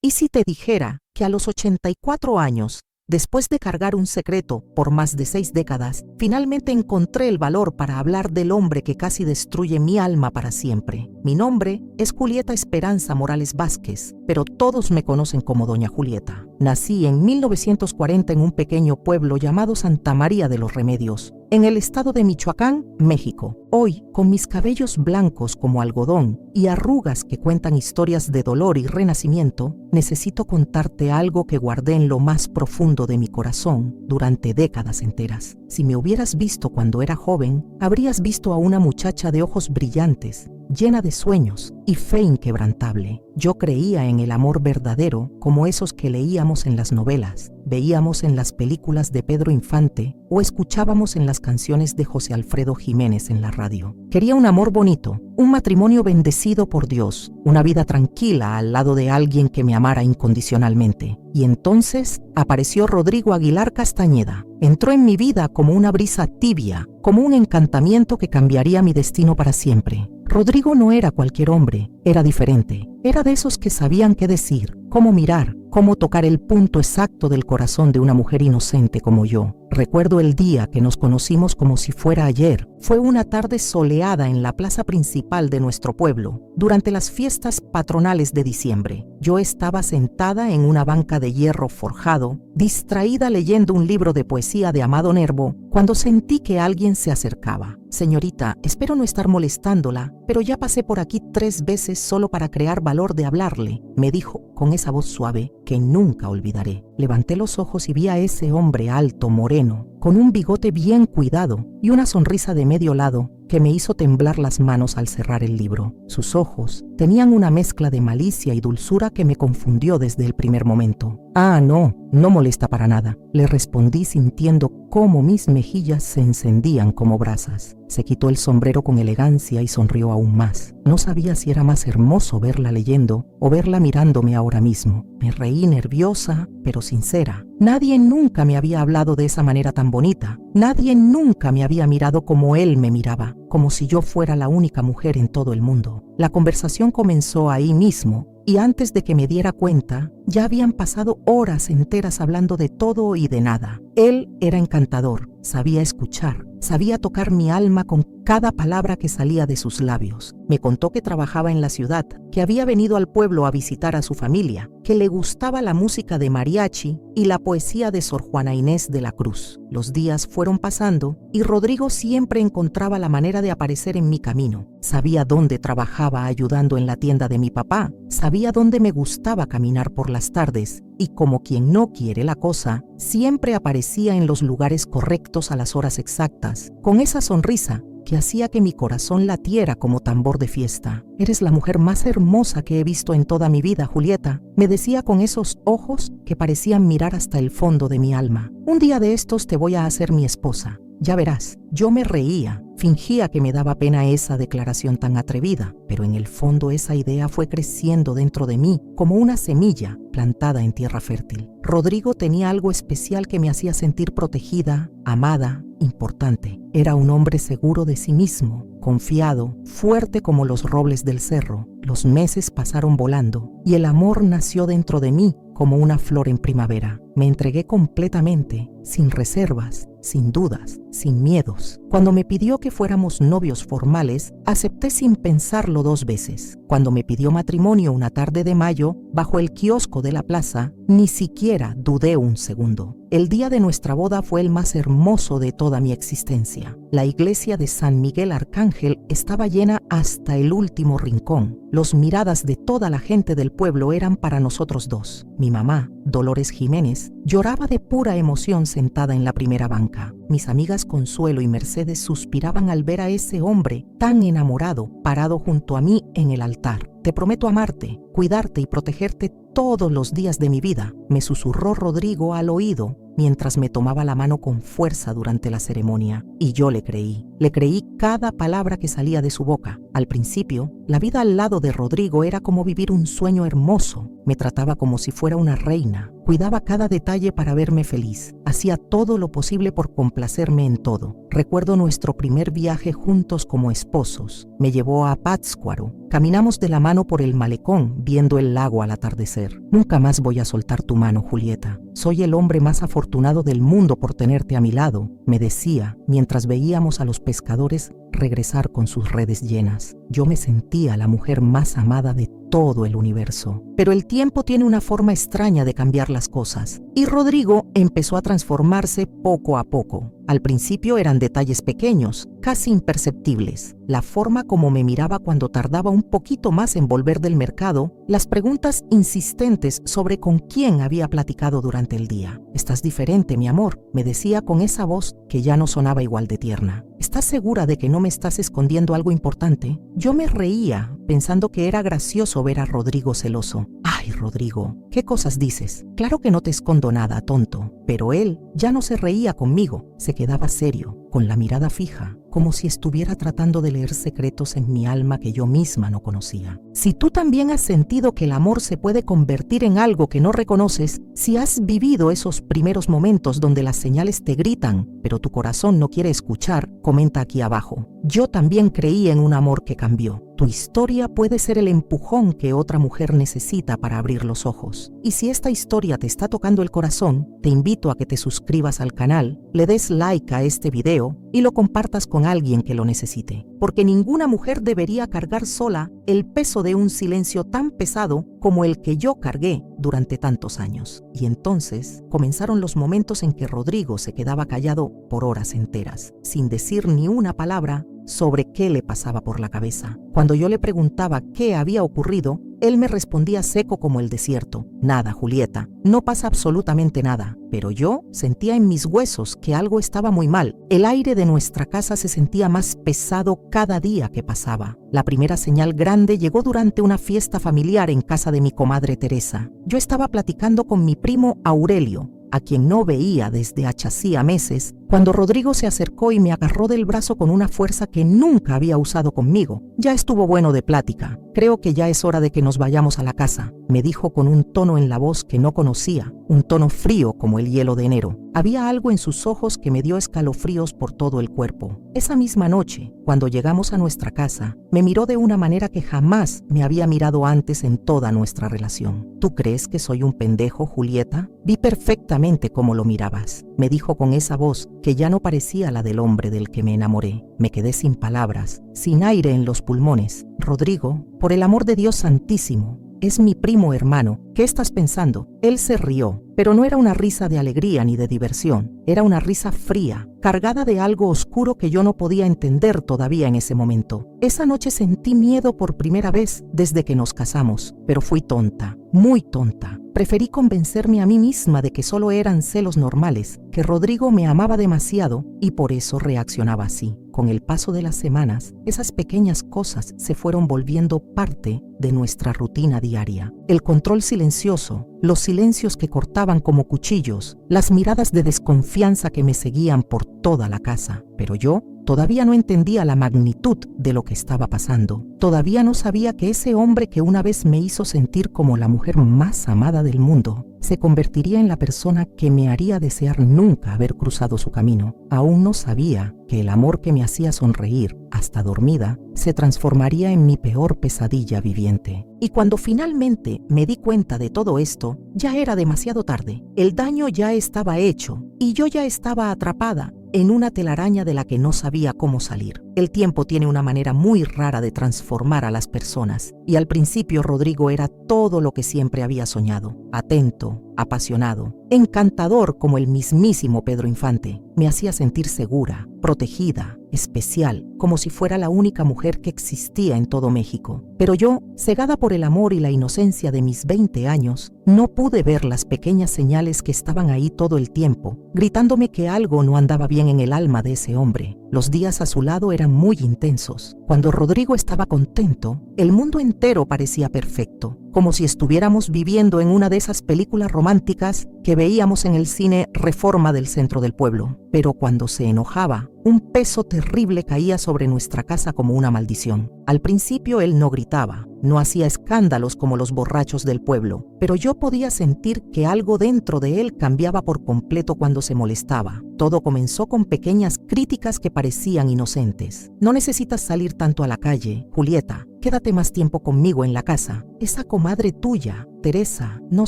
¿Y si te dijera que a los 84 años, después de cargar un secreto por más de 6 décadas, finalmente encontré el valor para hablar del hombre que casi destruye mi alma para siempre? Mi nombre es Julieta Esperanza Morales Vázquez, pero todos me conocen como Doña Julieta. Nací en 1940 en un pequeño pueblo llamado Santa María de los Remedios, en el estado de Michoacán, México. Hoy, con mis cabellos blancos como algodón y arrugas que cuentan historias de dolor y renacimiento, necesito contarte algo que guardé en lo más profundo de mi corazón durante décadas enteras. Si me hubieras visto cuando era joven, habrías visto a una muchacha de ojos brillantes, llena de sueños y fe inquebrantable. Yo creía en el amor verdadero como esos que leíamos en las novelas, veíamos en las películas de Pedro Infante o escuchábamos en las canciones de José Alfredo Jiménez en la radio. Quería un amor bonito, un matrimonio bendecido por Dios, una vida tranquila al lado de alguien que me amara incondicionalmente. Y entonces apareció Rodrigo Aguilar Castañeda. Entró en mi vida como una brisa tibia, como un encantamiento que cambiaría mi destino para siempre. Rodrigo no era cualquier hombre, era diferente. Era de esos que sabían qué decir, cómo mirar, cómo tocar el punto exacto del corazón de una mujer inocente como yo. Recuerdo el día que nos conocimos como si fuera ayer. Fue una tarde soleada en la plaza principal de nuestro pueblo, durante las fiestas patronales de diciembre. Yo estaba sentada en una banca de hierro forjado, distraída leyendo un libro de poesía de Amado Nervo, cuando sentí que alguien se acercaba. Señorita, espero no estar molestándola, pero ya pasé por aquí 3 veces solo para crear valor de hablarle, me dijo con esa voz suave que nunca olvidaré. Levanté los ojos y vi a ese hombre alto, moreno, con un bigote bien cuidado y una sonrisa de medio lado que me hizo temblar las manos al cerrar el libro. Sus ojos tenían una mezcla de malicia y dulzura que me confundió desde el primer momento. «Ah, no molesta para nada», le respondí sintiendo cómo mis mejillas se encendían como brasas. Se quitó el sombrero con elegancia y sonrió aún más. No sabía si era más hermoso verla leyendo o verla mirándome ahora mismo. Me reí nerviosa, pero sincera. Nadie nunca me había hablado de esa manera tan bonita. Nadie nunca me había mirado como él me miraba, como si yo fuera la única mujer en todo el mundo. La conversación comenzó ahí mismo, y antes de que me diera cuenta, ya habían pasado horas enteras hablando de todo y de nada. Él era encantador, sabía escuchar, sabía tocar mi alma con cada palabra que salía de sus labios. Me contó que trabajaba en la ciudad, que había venido al pueblo a visitar a su familia, que le gustaba la música de mariachi y la poesía de Sor Juana Inés de la Cruz. Los días fueron pasando y Rodrigo siempre encontraba la manera de aparecer en mi camino. Sabía dónde trabajaba ayudando en la tienda de mi papá, sabía dónde me gustaba caminar por las tardes y, como quien no quiere la cosa, siempre aparecía en los lugares correctos a las horas exactas, con esa sonrisa que hacía que mi corazón latiera como tambor de fiesta. «Eres la mujer más hermosa que he visto en toda mi vida, Julieta», me decía con esos ojos que parecían mirar hasta el fondo de mi alma. «Un día de estos te voy a hacer mi esposa. Ya verás». Yo me reía, fingía que me daba pena esa declaración tan atrevida, pero en el fondo esa idea fue creciendo dentro de mí como una semilla plantada en tierra fértil. Rodrigo tenía algo especial que me hacía sentir protegida, amada, importante. Era un hombre seguro de sí mismo, confiado, fuerte como los robles del cerro. Los meses pasaron volando y el amor nació dentro de mí como una flor en primavera. Me entregué completamente, sin reservas, sin dudas, sin miedos. Cuando me pidió que fuéramos novios formales, acepté sin pensarlo 2 veces. Cuando me pidió matrimonio una tarde de mayo, bajo el kiosco de la plaza, ni siquiera dudé un segundo. El día de nuestra boda fue el más hermoso de toda mi existencia. La iglesia de San Miguel Arcángel estaba llena hasta el último rincón. Las miradas de toda la gente del pueblo eran para nosotros dos. Mi mamá, Dolores Jiménez, lloraba de pura emoción sentada en la primera banca. Mis amigas Consuelo y Mercedes suspiraban al ver a ese hombre tan enamorado parado junto a mí en el altar. «Te prometo amarte, cuidarte y protegerte todos los días de mi vida», me susurró Rodrigo al oído mientras me tomaba la mano con fuerza durante la ceremonia. Y yo le creí cada palabra que salía de su boca. Al principio, la vida al lado de Rodrigo era como vivir un sueño hermoso. Me trataba como si fuera una reina, cuidaba cada detalle para verme feliz, hacía todo lo posible por complacerme en todo. Recuerdo nuestro primer viaje juntos como esposos. Me llevó a Pátzcuaro, Caminamos de la mano por el malecón, viendo el lago al atardecer. Nunca más voy a soltar tu mano, Julieta. Soy el hombre más afortunado del mundo por tenerte a mi lado, me decía, mientras veíamos a los pescadores regresar con sus redes llenas. Yo me sentía la mujer más amada de todo el universo. Pero el tiempo tiene una forma extraña de cambiar las cosas, y Rodrigo empezó a transformarse poco a poco. Al principio eran detalles pequeños, casi imperceptibles. La forma como me miraba cuando tardaba un poquito más en volver del mercado, las preguntas insistentes sobre con quién había platicado durante el día. «Estás diferente, mi amor», me decía con esa voz que ya no sonaba igual de tierna. «¿Estás segura de que no me estás escondiendo algo importante?». Yo me reía, pensando que era gracioso ver a Rodrigo celoso. «Ay, Rodrigo, ¿qué cosas dices? Claro que no te escondo nada, tonto». Pero él ya no se reía conmigo, se quedaba serio, con la mirada fija, como si estuviera tratando de leer secretos en mi alma que yo misma no conocía. Si tú también has sentido que el amor se puede convertir en algo que no reconoces, si has vivido esos primeros momentos donde las señales te gritan, pero tu corazón no quiere escuchar, comenta aquí abajo. Yo también creí en un amor que cambió. Tu historia puede ser el empujón que otra mujer necesita para abrir los ojos. Y si esta historia te está tocando el corazón, te invito a que te suscribas al canal, le des like a este video y lo compartas con alguien que lo necesite. Porque ninguna mujer debería cargar sola el peso de un silencio tan pesado como el que yo cargué durante tantos años. Y entonces comenzaron los momentos en que Rodrigo se quedaba callado por horas enteras, sin decir ni una palabra sobre qué le pasaba por la cabeza. Cuando yo le preguntaba qué había ocurrido, él me respondía seco como el desierto. «Nada, Julieta, no pasa absolutamente nada». Pero yo sentía en mis huesos que algo estaba muy mal. El aire de nuestra casa se sentía más pesado cada día que pasaba. La primera señal grande llegó durante una fiesta familiar en casa de mi comadre Teresa. Yo estaba platicando con mi primo Aurelio, a quien no veía desde hacía meses, cuando Rodrigo se acercó y me agarró del brazo con una fuerza que nunca había usado conmigo. «Ya estuvo bueno de plática. Creo que ya es hora de que nos vayamos a la casa», me dijo con un tono en la voz que no conocía, un tono frío como el hielo de enero. Había algo en sus ojos que me dio escalofríos por todo el cuerpo. Esa misma noche, cuando llegamos a nuestra casa, me miró de una manera que jamás me había mirado antes en toda nuestra relación. «¿Tú crees que soy un pendejo, Julieta? Vi perfectamente cómo lo mirabas», me dijo con esa voz que ya no parecía la del hombre del que me enamoré. Me quedé sin palabras, sin aire en los pulmones. «Rodrigo, por el amor de Dios santísimo, es mi primo hermano. ¿Qué estás pensando?». Él se rió, pero no era una risa de alegría ni de diversión. Era una risa fría, cargada de algo oscuro que yo no podía entender todavía en ese momento. Esa noche sentí miedo por primera vez desde que nos casamos, pero fui tonta, muy tonta. Preferí convencerme a mí misma de que solo eran celos normales, que Rodrigo me amaba demasiado y por eso reaccionaba así. Con el paso de las semanas, esas pequeñas cosas se fueron volviendo parte de nuestra rutina diaria. El control silencioso, los silencios que cortaban como cuchillos, las miradas de desconfianza que me seguían por toda la casa. Pero yo todavía no entendía la magnitud de lo que estaba pasando. Todavía no sabía que ese hombre que una vez me hizo sentir como la mujer más amada del mundo, se convertiría en la persona que me haría desear nunca haber cruzado su camino. Aún no sabía que el amor que me hacía sonreír, hasta dormida, se transformaría en mi peor pesadilla viviente. Y cuando finalmente me di cuenta de todo esto, ya era demasiado tarde. El daño ya estaba hecho y yo ya estaba atrapada en una telaraña de la que no sabía cómo salir. El tiempo tiene una manera muy rara de transformar a las personas, y al principio Rodrigo era todo lo que siempre había soñado: atento, apasionado, encantador como el mismísimo Pedro Infante. Me hacía sentir segura, protegida, especial, como si fuera la única mujer que existía en todo México. Pero yo, cegada por el amor y la inocencia de mis 20 años, no pude ver las pequeñas señales que estaban ahí todo el tiempo, gritándome que algo no andaba bien en el alma de ese hombre. Los días a su lado eran muy intensos. Cuando Rodrigo estaba contento, el mundo entero parecía perfecto, como si estuviéramos viviendo en una de esas películas románticas que veíamos en el cine Reforma del centro del pueblo. Pero cuando se enojaba, un peso terrible caía sobre nuestra casa como una maldición. Al principio él no gritaba, no hacía escándalos como los borrachos del pueblo, pero yo podía sentir que algo dentro de él cambiaba por completo cuando se molestaba. Todo comenzó con pequeñas críticas que parecían inocentes. «No necesitas salir tanto a la calle, Julieta. quédate más tiempo conmigo en la casa. Esa comadre tuya, Teresa, no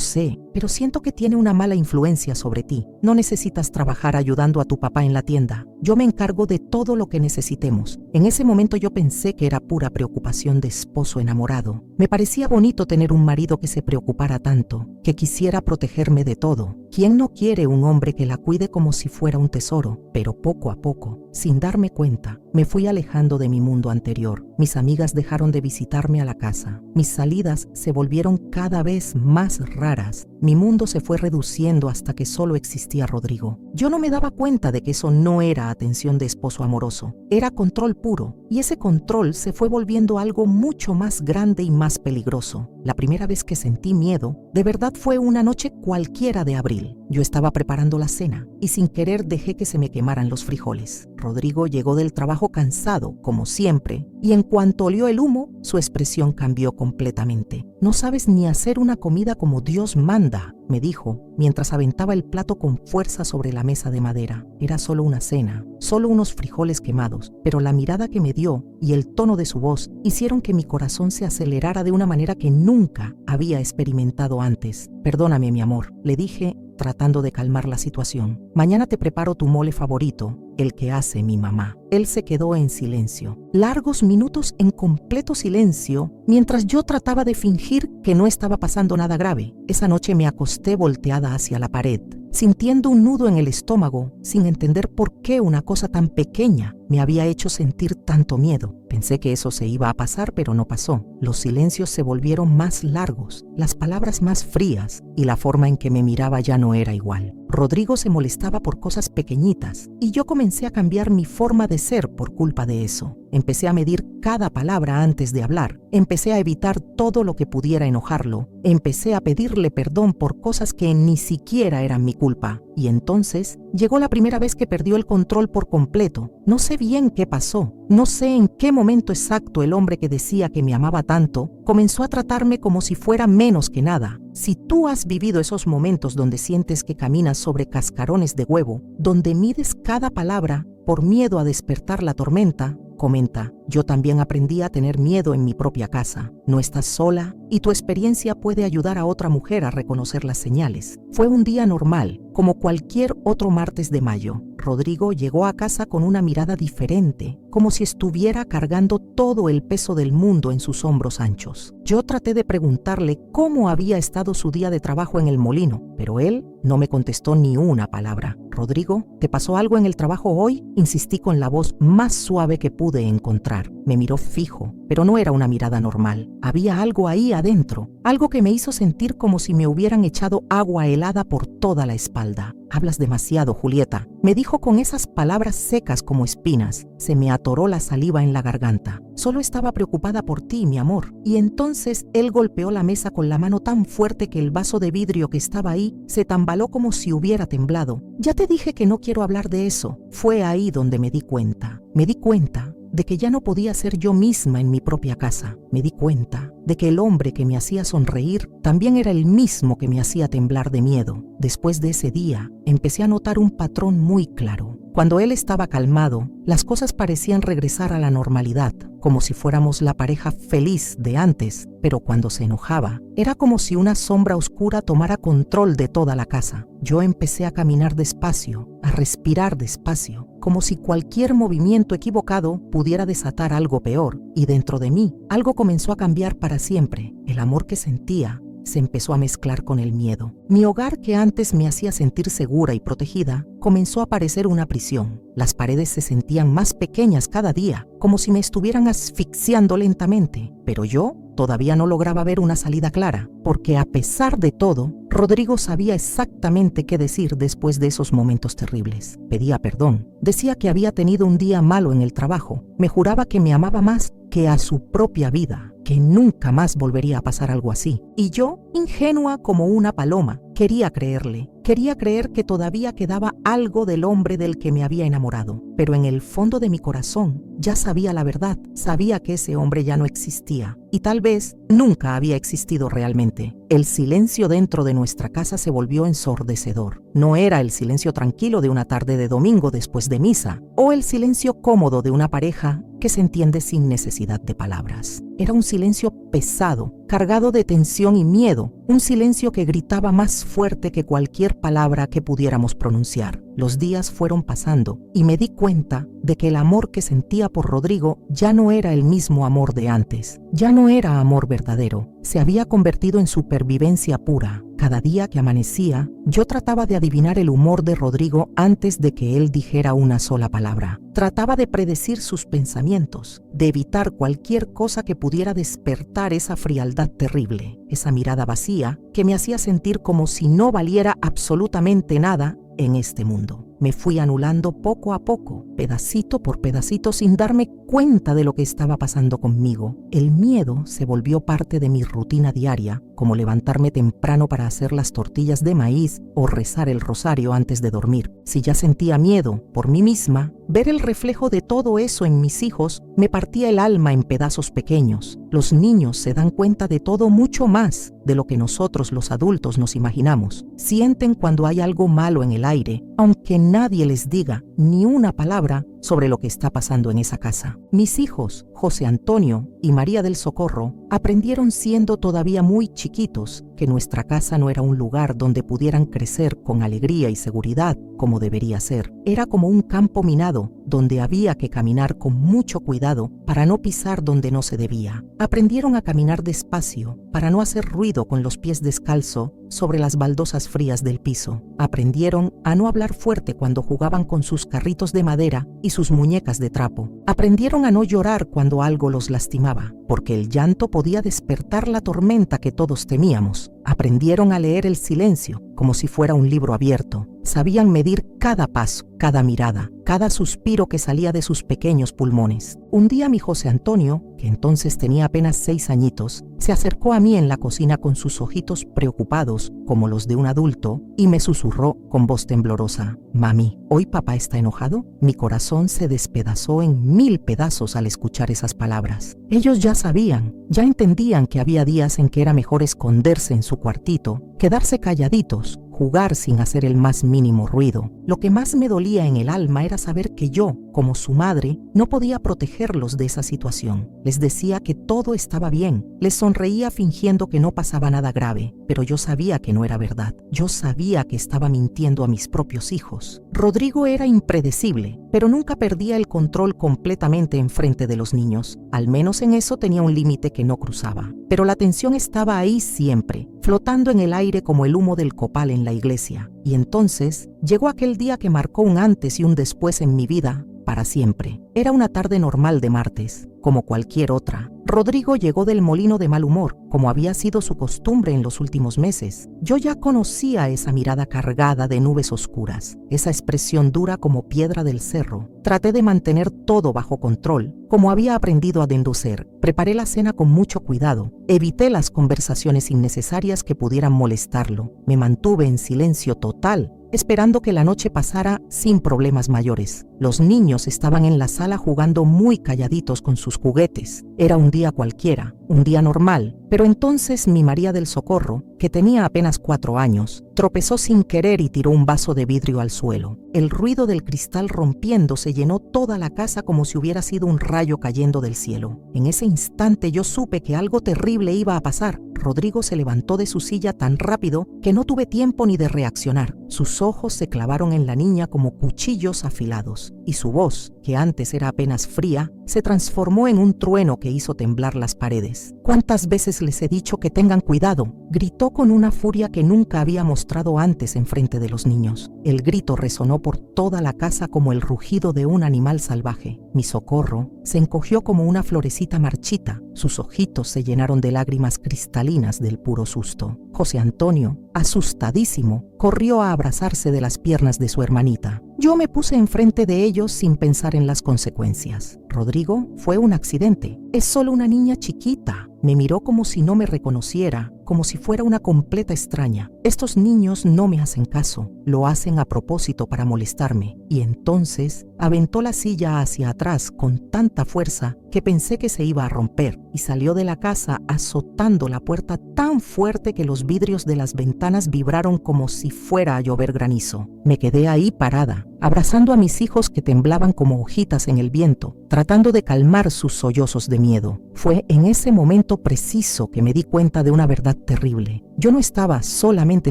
sé, pero siento que tiene una mala influencia sobre ti. No necesitas trabajar ayudando a tu papá en la tienda. Yo me encargo de todo lo que necesitemos. En ese momento yo pensé que era pura preocupación de esposo enamorado. Me parecía bonito tener un marido que se preocupara tanto, que quisiera protegerme de todo. ¿Quién no quiere un hombre que la cuide como si fuera un tesoro? Pero poco a poco, sin darme cuenta, me fui alejando de mi mundo anterior. Mis amigas dejaron de visitarme a la casa. Mis salidas se volvieron cada vez más raras. Mi mundo se fue reduciendo hasta que solo existía Rodrigo. Yo no me daba cuenta de que eso no era atención de esposo amoroso. Era control puro, y ese control se fue volviendo algo mucho más grande y más peligroso. La primera vez que sentí miedo, de verdad fue una noche cualquiera de abril. Yo estaba preparando la cena y sin querer dejé que se me quemaran los frijoles. Rodrigo llegó del trabajo cansado, como siempre, y en cuanto olió el humo, su expresión cambió completamente. No sabes ni hacer una comida como Dios manda, me dijo, mientras aventaba el plato con fuerza sobre la mesa de madera. Era solo una cena, solo unos frijoles quemados, pero la mirada que me dio y el tono de su voz hicieron que mi corazón se acelerara de una manera que nunca había experimentado antes. Perdóname, mi amor, le dije, tratando de calmar la situación. Mañana te preparo tu mole favorito, el que hace mi mamá. Él se quedó en silencio, largos minutos en completo silencio, mientras yo trataba de fingir que no estaba pasando nada grave. Esa noche me acosté volteada hacia la pared, sintiendo un nudo en el estómago, sin entender por qué una cosa tan pequeña me había hecho sentir tanto miedo. Pensé que eso se iba a pasar, pero no pasó. Los silencios se volvieron más largos, las palabras más frías, y la forma en que me miraba ya no era igual. Rodrigo se molestaba por cosas pequeñitas, y yo comencé a cambiar mi forma de ser por culpa de eso. Empecé a medir cada palabra antes de hablar. Empecé a evitar todo lo que pudiera enojarlo. Empecé a pedirle perdón por cosas que ni siquiera eran mi culpa. Y entonces llegó la primera vez que perdió el control por completo. No sé bien qué pasó. No sé en qué momento exacto el hombre que decía que me amaba tanto comenzó a tratarme como si fuera menos que nada. Si tú has vivido esos momentos donde sientes que caminas sobre cascarones de huevo, donde mides cada palabra por miedo a despertar la tormenta, comenta, yo también aprendí a tener miedo en mi propia casa. No estás sola y tu experiencia puede ayudar a otra mujer a reconocer las señales. Fue un día normal, como cualquier otro martes de mayo. Rodrigo llegó a casa con una mirada diferente, como si estuviera cargando todo el peso del mundo en sus hombros anchos. Yo traté de preguntarle cómo había estado su día de trabajo en el molino, pero él no me contestó ni una palabra. Rodrigo, ¿te pasó algo en el trabajo hoy? Insistí con la voz más suave que pude encontrar. Me miró fijo, pero no era una mirada normal. Había algo ahí adentro, algo que me hizo sentir como si me hubieran echado agua helada por toda la espalda. Hablas demasiado, Julieta, me dijo con esas palabras secas como espinas. Se me atoró la saliva en la garganta. Solo estaba preocupada por ti, mi amor. Y entonces él golpeó la mesa con la mano tan fuerte que el vaso de vidrio que estaba ahí se tambaló como si hubiera temblado. Ya te dije que no quiero hablar de eso. Fue ahí donde me di cuenta. Me di cuenta de que ya no podía ser yo misma en mi propia casa. Me di cuenta de que el hombre que me hacía sonreír también era el mismo que me hacía temblar de miedo. Después de ese día, empecé a notar un patrón muy claro. Cuando él estaba calmado, las cosas parecían regresar a la normalidad, como si fuéramos la pareja feliz de antes, pero cuando se enojaba, era como si una sombra oscura tomara control de toda la casa. Yo empecé a caminar despacio, a respirar despacio, como si cualquier movimiento equivocado pudiera desatar algo peor, y dentro de mí, algo comenzó a cambiar para siempre. El amor que sentía se empezó a mezclar con el miedo. Mi hogar, que antes me hacía sentir segura y protegida, comenzó a parecer una prisión. Las paredes se sentían más pequeñas cada día, como si me estuvieran asfixiando lentamente. Pero yo todavía no lograba ver una salida clara, porque a pesar de todo, Rodrigo sabía exactamente qué decir después de esos momentos terribles. Pedía perdón. Decía que había tenido un día malo en el trabajo. Me juraba que me amaba más que a su propia vida, que nunca más volvería a pasar algo así. Y yo, ingenua como una paloma, quería creerle. Quería creer que todavía quedaba algo del hombre del que me había enamorado, pero en el fondo de mi corazón ya sabía la verdad, sabía que ese hombre ya no existía y tal vez nunca había existido realmente. El silencio dentro de nuestra casa se volvió ensordecedor. No era el silencio tranquilo de una tarde de domingo después de misa, o el silencio cómodo de una pareja que se entiende sin necesidad de palabras. Era un silencio pesado, cargado de tensión y miedo, un silencio que gritaba más fuerte que cualquier palabra que pudiéramos pronunciar. Los días fueron pasando y me di cuenta de que el amor que sentía por Rodrigo ya no era el mismo amor de antes. Ya no era amor verdadero, se había convertido en supervivencia pura. Cada día que amanecía, yo trataba de adivinar el humor de Rodrigo antes de que él dijera una sola palabra. Trataba de predecir sus pensamientos, de evitar cualquier cosa que pudiera despertar esa frialdad terrible, esa mirada vacía que me hacía sentir como si no valiera absolutamente nada en este mundo. Me fui anulando poco a poco, pedacito por pedacito, sin darme cuenta de lo que estaba pasando conmigo. El miedo se volvió parte de mi rutina diaria, como levantarme temprano para hacer las tortillas de maíz o rezar el rosario antes de dormir. Si ya sentía miedo por mí misma, ver el reflejo de todo eso en mis hijos me partía el alma en pedazos pequeños. Los niños se dan cuenta de todo mucho más de lo que nosotros los adultos nos imaginamos. Sienten cuando hay algo malo en el aire, aunque nadie les diga ni una palabra sobre lo que está pasando en esa casa. Mis hijos, José Antonio y María del Socorro, aprendieron siendo todavía muy chiquitos que nuestra casa no era un lugar donde pudieran crecer con alegría y seguridad como debería ser. Era como un campo minado donde había que caminar con mucho cuidado para no pisar donde no se debía. Aprendieron a caminar despacio para no hacer ruido con los pies descalzos sobre las baldosas frías del piso. Aprendieron a no hablar fuerte cuando jugaban con sus carritos de madera y sus muñecas de trapo. Aprendieron a no llorar cuando algo los lastimaba, porque el llanto podía despertar la tormenta que todos temíamos. Aprendieron a leer el silencio como si fuera un libro abierto. Sabían medir cada paso, cada mirada, cada suspiro que salía de sus pequeños pulmones. Un día mi José Antonio, que entonces tenía apenas 6 añitos, se acercó a mí en la cocina con sus ojitos preocupados como los de un adulto y me susurró con voz temblorosa: «Mami, ¿hoy papá está enojado?». Mi corazón se despedazó en 1000 pedazos al escuchar esas palabras. Ellos ya sabían, ya entendían que había días en que era mejor esconderse en su cuartito, quedarse calladitos, jugar sin hacer el más mínimo ruido. Lo que más me dolía en el alma era saber que yo, como su madre, no podía protegerlos de esa situación. Les decía que todo estaba bien, les sonreía fingiendo que no pasaba nada grave, pero yo sabía que no era verdad. Yo sabía que estaba mintiendo a mis propios hijos. Rodrigo era impredecible, pero nunca perdía el control completamente enfrente de los niños. Al menos en eso tenía un límite que no cruzaba. Pero la tensión estaba ahí siempre, flotando en el aire como el humo del copal en la iglesia. Y entonces llegó aquel día que marcó un antes y un después en mi vida para siempre. Era una tarde normal de martes, como cualquier otra. Rodrigo llegó del molino de mal humor, como había sido su costumbre en los últimos meses. Yo ya conocía esa mirada cargada de nubes oscuras, esa expresión dura como piedra del cerro. Traté de mantener todo bajo control, como había aprendido a Denducer. Preparé la cena con mucho cuidado. Evité las conversaciones innecesarias que pudieran molestarlo. Me mantuve en silencio total, esperando que la noche pasara sin problemas mayores. Los niños estaban en la sala jugando muy calladitos con sus juguetes. Era un día cualquiera, un día normal, pero entonces mi María del Socorro, que tenía apenas 4 años, tropezó sin querer y tiró un vaso de vidrio al suelo. El ruido del cristal rompiéndose llenó toda la casa como si hubiera sido un rayo cayendo del cielo. En ese instante yo supe que algo terrible iba a pasar. Rodrigo se levantó de su silla tan rápido que no tuve tiempo ni de reaccionar. Sus ojos se clavaron en la niña como cuchillos afilados, y su voz, que antes era apenas fría, se transformó en un trueno que hizo temblar las paredes. «¿Cuántas veces les he dicho que tengan cuidado?», gritó con una furia que nunca había mostrado antes en frente de los niños. El grito resonó por toda la casa como el rugido de un animal salvaje. Mi Socorro se encogió como una florecita marchita. Sus ojitos se llenaron de lágrimas cristalinas del puro susto. José Antonio asustadísimo, corrió a abrazarse de las piernas de su hermanita. Yo me puse enfrente de ellos sin pensar en las consecuencias. Rodrigo fue un accidente. Es solo una niña chiquita. Me miró como si no me reconociera, como si fuera una completa extraña. Estos niños no me hacen caso, lo hacen a propósito para molestarme. Y entonces aventó la silla hacia atrás con tanta fuerza que pensé que se iba a romper y salió de la casa azotando la puerta tan fuerte que los vidrios de las ventanas vibraron como si fuera a llover granizo. Me quedé ahí parada, abrazando a mis hijos que temblaban como hojitas en el viento, tratando de calmar sus sollozos de miedo. Fue en ese momento preciso que me di cuenta de una verdad terrible. Yo no estaba solamente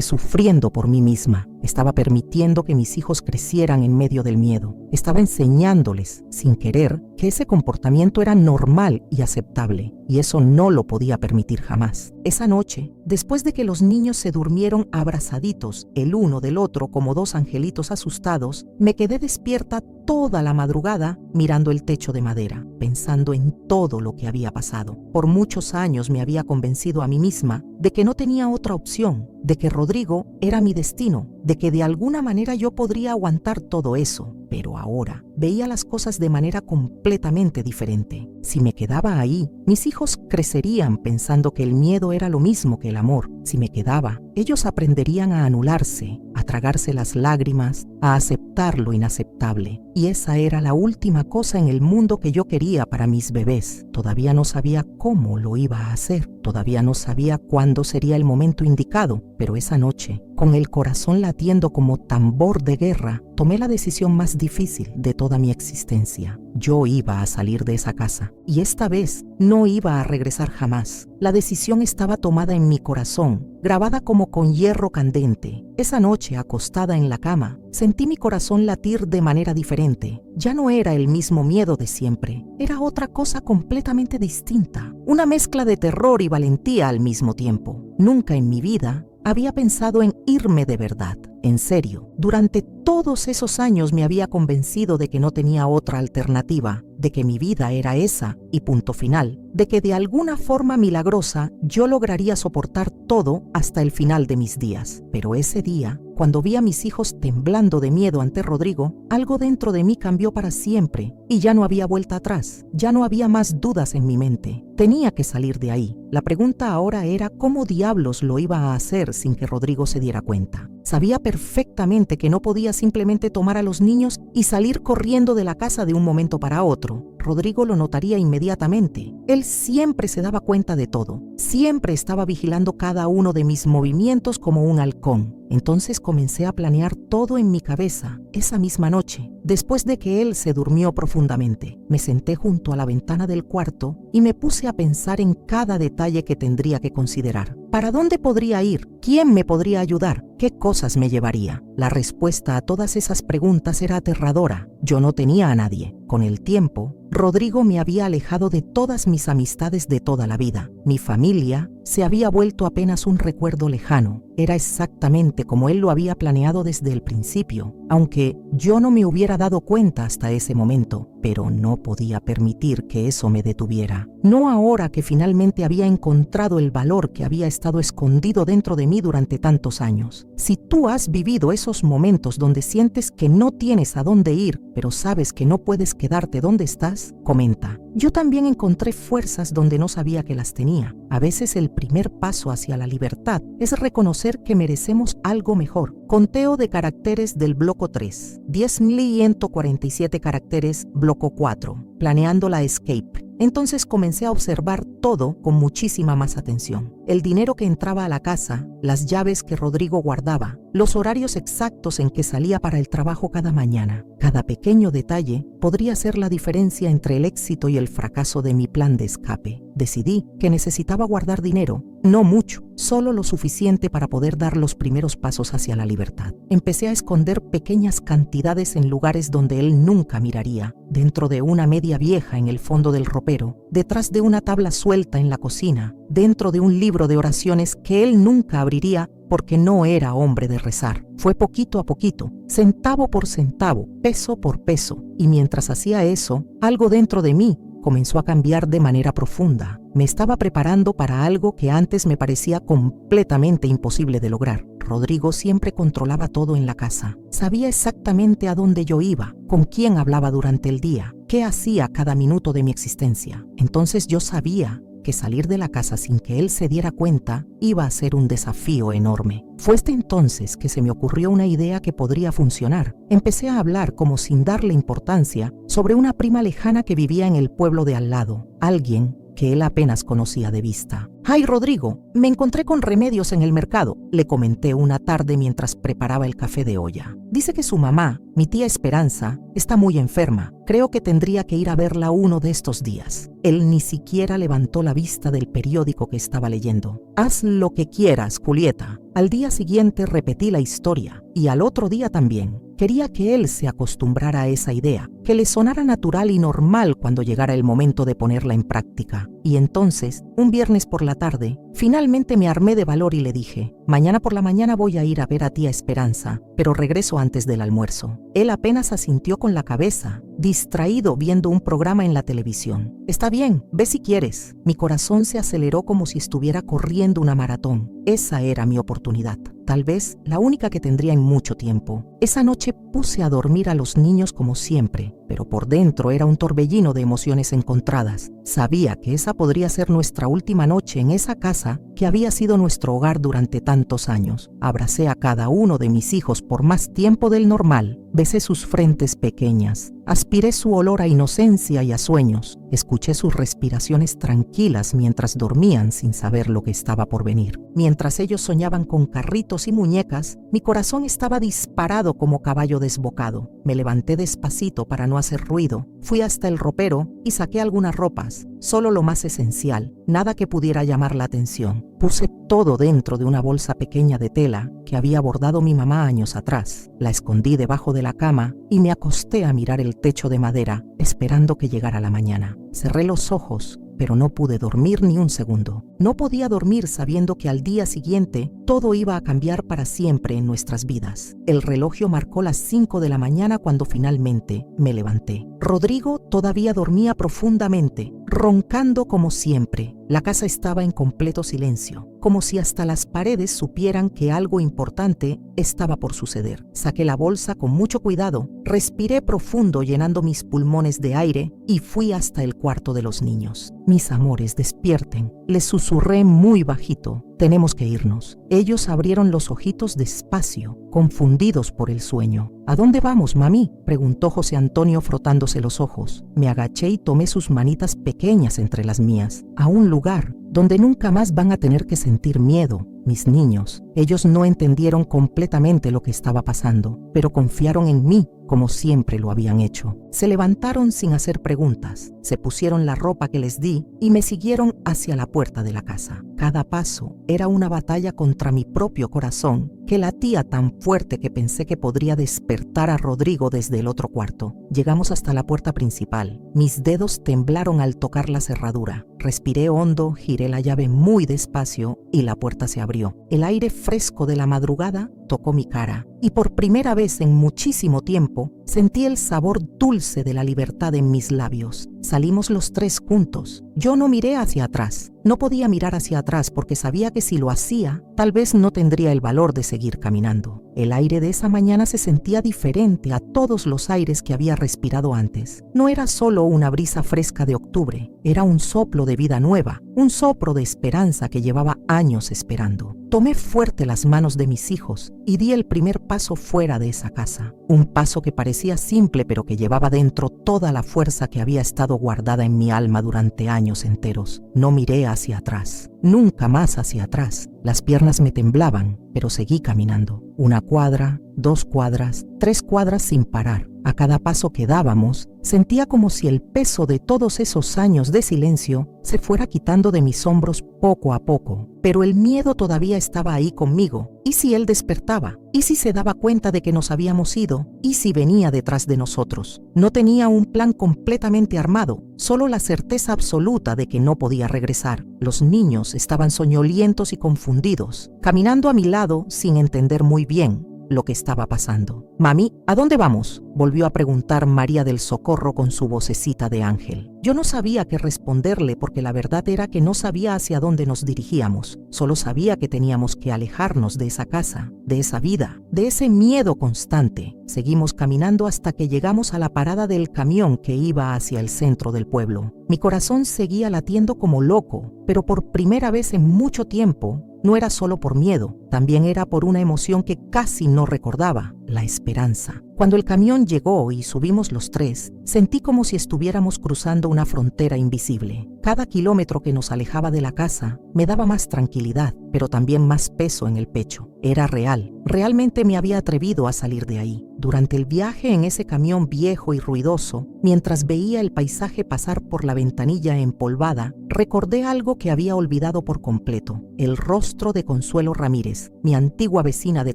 sufriendo por mí misma, estaba permitiendo que mis hijos crecieran en medio del miedo. Estaba enseñándoles, sin querer, que ese comportamiento era normal y aceptable, y eso no lo podía permitir jamás. Esa noche, después de que los niños se durmieron abrazaditos el uno del otro como dos angelitos asustados, me quedé despierta toda la madrugada mirando el techo de madera, pensando en todo lo que había pasado. Por muchos años me había convencido a mí misma de que no tenía otra opción, de que Rodrigo era mi destino, de que de alguna manera yo podría aguantar todo eso. Pero ahora veía las cosas de manera completamente diferente. Si me quedaba ahí, mis hijos crecerían pensando que el miedo era lo mismo que el amor. Si me quedaba, ellos aprenderían a anularse, a tragarse las lágrimas, a aceptar lo inaceptable. Y esa era la última cosa en el mundo que yo quería para mis bebés. Todavía no sabía cómo lo iba a hacer, todavía no sabía cuándo sería el momento indicado, pero esa noche, con el corazón latiendo como tambor de guerra, tomé la decisión más difícil de toda mi existencia. Yo iba a salir de esa casa, y esta vez no iba a regresar jamás. La decisión estaba tomada en mi corazón, grabada como con hierro candente. Esa noche, acostada en la cama, sentí mi corazón latir de manera diferente. Ya no era el mismo miedo de siempre, era otra cosa completamente distinta, una mezcla de terror y valentía al mismo tiempo. Nunca en mi vida había pensado en irme de verdad, en serio. Durante todos esos años me había convencido de que no tenía otra alternativa, de que mi vida era esa y punto final, de que de alguna forma milagrosa yo lograría soportar todo hasta el final de mis días. Pero ese día, cuando vi a mis hijos temblando de miedo ante Rodrigo, algo dentro de mí cambió para siempre y ya no había vuelta atrás, ya no había más dudas en mi mente. Tenía que salir de ahí. La pregunta ahora era cómo diablos lo iba a hacer sin que Rodrigo se diera cuenta. Sabía perfectamente que no podía simplemente tomar a los niños y salir corriendo de la casa de un momento para otro. Rodrigo lo notaría inmediatamente. Él siempre se daba cuenta de todo. Siempre estaba vigilando cada uno de mis movimientos como un halcón. Entonces comencé a planear todo en mi cabeza esa misma noche. Después de que él se durmió profundamente, me senté junto a la ventana del cuarto y me puse a pensar en cada detalle que tendría que considerar. ¿Para dónde podría ir? ¿Quién me podría ayudar? ¿Qué cosas me llevaría? La respuesta a todas esas preguntas era aterradora. Yo no tenía a nadie. Con el tiempo, Rodrigo me había alejado de todas mis amistades de toda la vida. Mi familia se había vuelto apenas un recuerdo lejano. Era exactamente como él lo había planeado desde el principio, aunque yo no me hubiera dado cuenta hasta ese momento, pero no podía permitir que eso me detuviera. No ahora que finalmente había encontrado el valor que había estado escondido dentro de mí durante tantos años. Si tú has vivido esos momentos donde sientes que no tienes a dónde ir, pero sabes que no puedes quedarte donde estás, comenta. Yo también encontré fuerzas donde no sabía que las tenía. A veces el primer paso hacia la libertad es reconocer que merecemos algo mejor. Conteo de caracteres del bloco 3, 10.147 caracteres, bloco 4, planeando la escape. Entonces comencé a observar todo con muchísima más atención. El dinero que entraba a la casa, las llaves que Rodrigo guardaba, los horarios exactos en que salía para el trabajo cada mañana. Cada pequeño detalle podría ser la diferencia entre el éxito y el fracaso de mi plan de escape. Decidí que necesitaba guardar dinero, no mucho, solo lo suficiente para poder dar los primeros pasos hacia la libertad. Empecé a esconder pequeñas cantidades en lugares donde él nunca miraría, dentro de una media vieja en el fondo del ropero, detrás de una tabla suelta en la cocina, dentro de un libro de oraciones que él nunca abriría porque no era hombre de rezar. Fue poquito a poquito, centavo por centavo, peso por peso, y mientras hacía eso, algo dentro de mí comenzó a cambiar de manera profunda. Me estaba preparando para algo que antes me parecía completamente imposible de lograr. Rodrigo siempre controlaba todo en la casa. Sabía exactamente a dónde yo iba, con quién hablaba durante el día, qué hacía cada minuto de mi existencia. Entonces yo sabía que salir de la casa sin que él se diera cuenta iba a ser un desafío enorme. Fue entonces que se me ocurrió una idea que podría funcionar. Empecé a hablar como sin darle importancia sobre una prima lejana que vivía en el pueblo de al lado, alguien que él apenas conocía de vista. «Ay, Rodrigo, me encontré con Remedios en el mercado», le comenté una tarde mientras preparaba el café de olla. «Dice que su mamá, mi tía Esperanza, está muy enferma. Creo que tendría que ir a verla uno de estos días». Él ni siquiera levantó la vista del periódico que estaba leyendo. «Haz lo que quieras, Julieta». Al día siguiente repetí la historia y al otro día también. Quería que él se acostumbrara a esa idea, que le sonara natural y normal cuando llegara el momento de ponerla en práctica. Y entonces, un viernes por la tarde, finalmente me armé de valor y le dije: «Mañana por la mañana voy a ir a ver a tía Esperanza, pero regreso antes del almuerzo». Él apenas asintió con la cabeza, distraído viendo un programa en la televisión. «Está bien, ve si quieres». Mi corazón se aceleró como si estuviera corriendo una maratón. Esa era mi oportunidad, tal vez la única que tendría en mucho tiempo. Esa noche puse a dormir a los niños como siempre, pero por dentro era un torbellino de emociones encontradas. Sabía que esa podría ser nuestra última noche en esa casa que había sido nuestro hogar durante tantos años. Abracé a cada uno de mis hijos por más tiempo del normal. Besé sus frentes pequeñas. Aspiré su olor a inocencia y a sueños. Escuché sus respiraciones tranquilas mientras dormían sin saber lo que estaba por venir. Mientras ellos soñaban con carritos y muñecas, mi corazón estaba disparado como caballo desbocado. Me levanté despacito para no hacer ruido. Fui hasta el ropero y saqué algunas ropas, solo lo más esencial, nada que pudiera llamar la atención. Puse todo dentro de una bolsa pequeña de tela que había bordado mi mamá años atrás. La escondí debajo de la cama y me acosté a mirar el techo de madera, esperando que llegara la mañana. Cerré los ojos, pero no pude dormir ni un segundo. No podía dormir sabiendo que al día siguiente todo iba a cambiar para siempre en nuestras vidas. El reloj marcó las 5 de la mañana cuando finalmente me levanté. Rodrigo todavía dormía profundamente, roncando como siempre. La casa estaba en completo silencio, como si hasta las paredes supieran que algo importante estaba por suceder. Saqué la bolsa con mucho cuidado, respiré profundo llenando mis pulmones de aire y fui hasta el cuarto de los niños. «Mis amores, despierten», les susurré muy bajito. «Tenemos que irnos». Ellos abrieron los ojitos despacio, confundidos por el sueño. «¿A dónde vamos, mami?», preguntó José Antonio frotándose los ojos. Me agaché y tomé sus manitas pequeñas entre las mías. «A un lugar donde nunca más van a tener que sentir miedo, mis niños». Ellos no entendieron completamente lo que estaba pasando, pero confiaron en mí como siempre lo habían hecho. Se levantaron sin hacer preguntas, se pusieron la ropa que les di y me siguieron hacia la puerta de la casa. Cada paso era una batalla contra mi propio corazón, que latía tan fuerte que pensé que podría despertar a Rodrigo desde el otro cuarto. Llegamos hasta la puerta principal. Mis dedos temblaron al tocar la cerradura. Respiré hondo, giré la llave muy despacio y la puerta se abrió. El aire fresco de la madrugada tocó mi cara y por primera vez en muchísimo tiempo sentí el sabor dulce de la libertad en mis labios. Salimos los tres juntos. Yo no miré hacia atrás. No podía mirar hacia atrás porque sabía que si lo hacía, tal vez no tendría el valor de seguir caminando. El aire de esa mañana se sentía diferente a todos los aires que había respirado antes. No era solo una brisa fresca de octubre, era un soplo de vida nueva, un soplo de esperanza que llevaba años esperando. Tomé fuerte las manos de mis hijos y di el primer paso fuera de esa casa. Un paso que parecía simple pero que llevaba dentro toda la fuerza que había estado guardada en mi alma durante años enteros. No miré hacia atrás, nunca más hacia atrás. Las piernas me temblaban, pero seguí caminando. 1 cuadra, 2 cuadras, 3 cuadras sin parar. A cada paso que dábamos, sentía como si el peso de todos esos años de silencio se fuera quitando de mis hombros poco a poco. Pero el miedo todavía estaba ahí conmigo. ¿Y si él despertaba? ¿Y si se daba cuenta de que nos habíamos ido? ¿Y si venía detrás de nosotros? No tenía un plan completamente armado, solo la certeza absoluta de que no podía regresar. Los niños estaban soñolientos y confundidos, caminando a mi lado sin entender muy bien lo que estaba pasando. «Mami, ¿a dónde vamos?», volvió a preguntar María del Socorro con su vocecita de ángel. Yo no sabía qué responderle porque la verdad era que no sabía hacia dónde nos dirigíamos. Solo sabía que teníamos que alejarnos de esa casa, de esa vida, de ese miedo constante. Seguimos caminando hasta que llegamos a la parada del camión que iba hacia el centro del pueblo. Mi corazón seguía latiendo como loco, pero por primera vez en mucho tiempo, no era solo por miedo, también era por una emoción que casi no recordaba, la esperanza. Cuando el camión llegó y subimos los tres, sentí como si estuviéramos cruzando una frontera invisible. Cada kilómetro que nos alejaba de la casa me daba más tranquilidad, pero también más peso en el pecho. Era real. Realmente me había atrevido a salir de ahí. Durante el viaje en ese camión viejo y ruidoso, mientras veía el paisaje pasar por la ventanilla empolvada, recordé algo que había olvidado por completo: el rostro de Consuelo Ramírez, mi antigua vecina de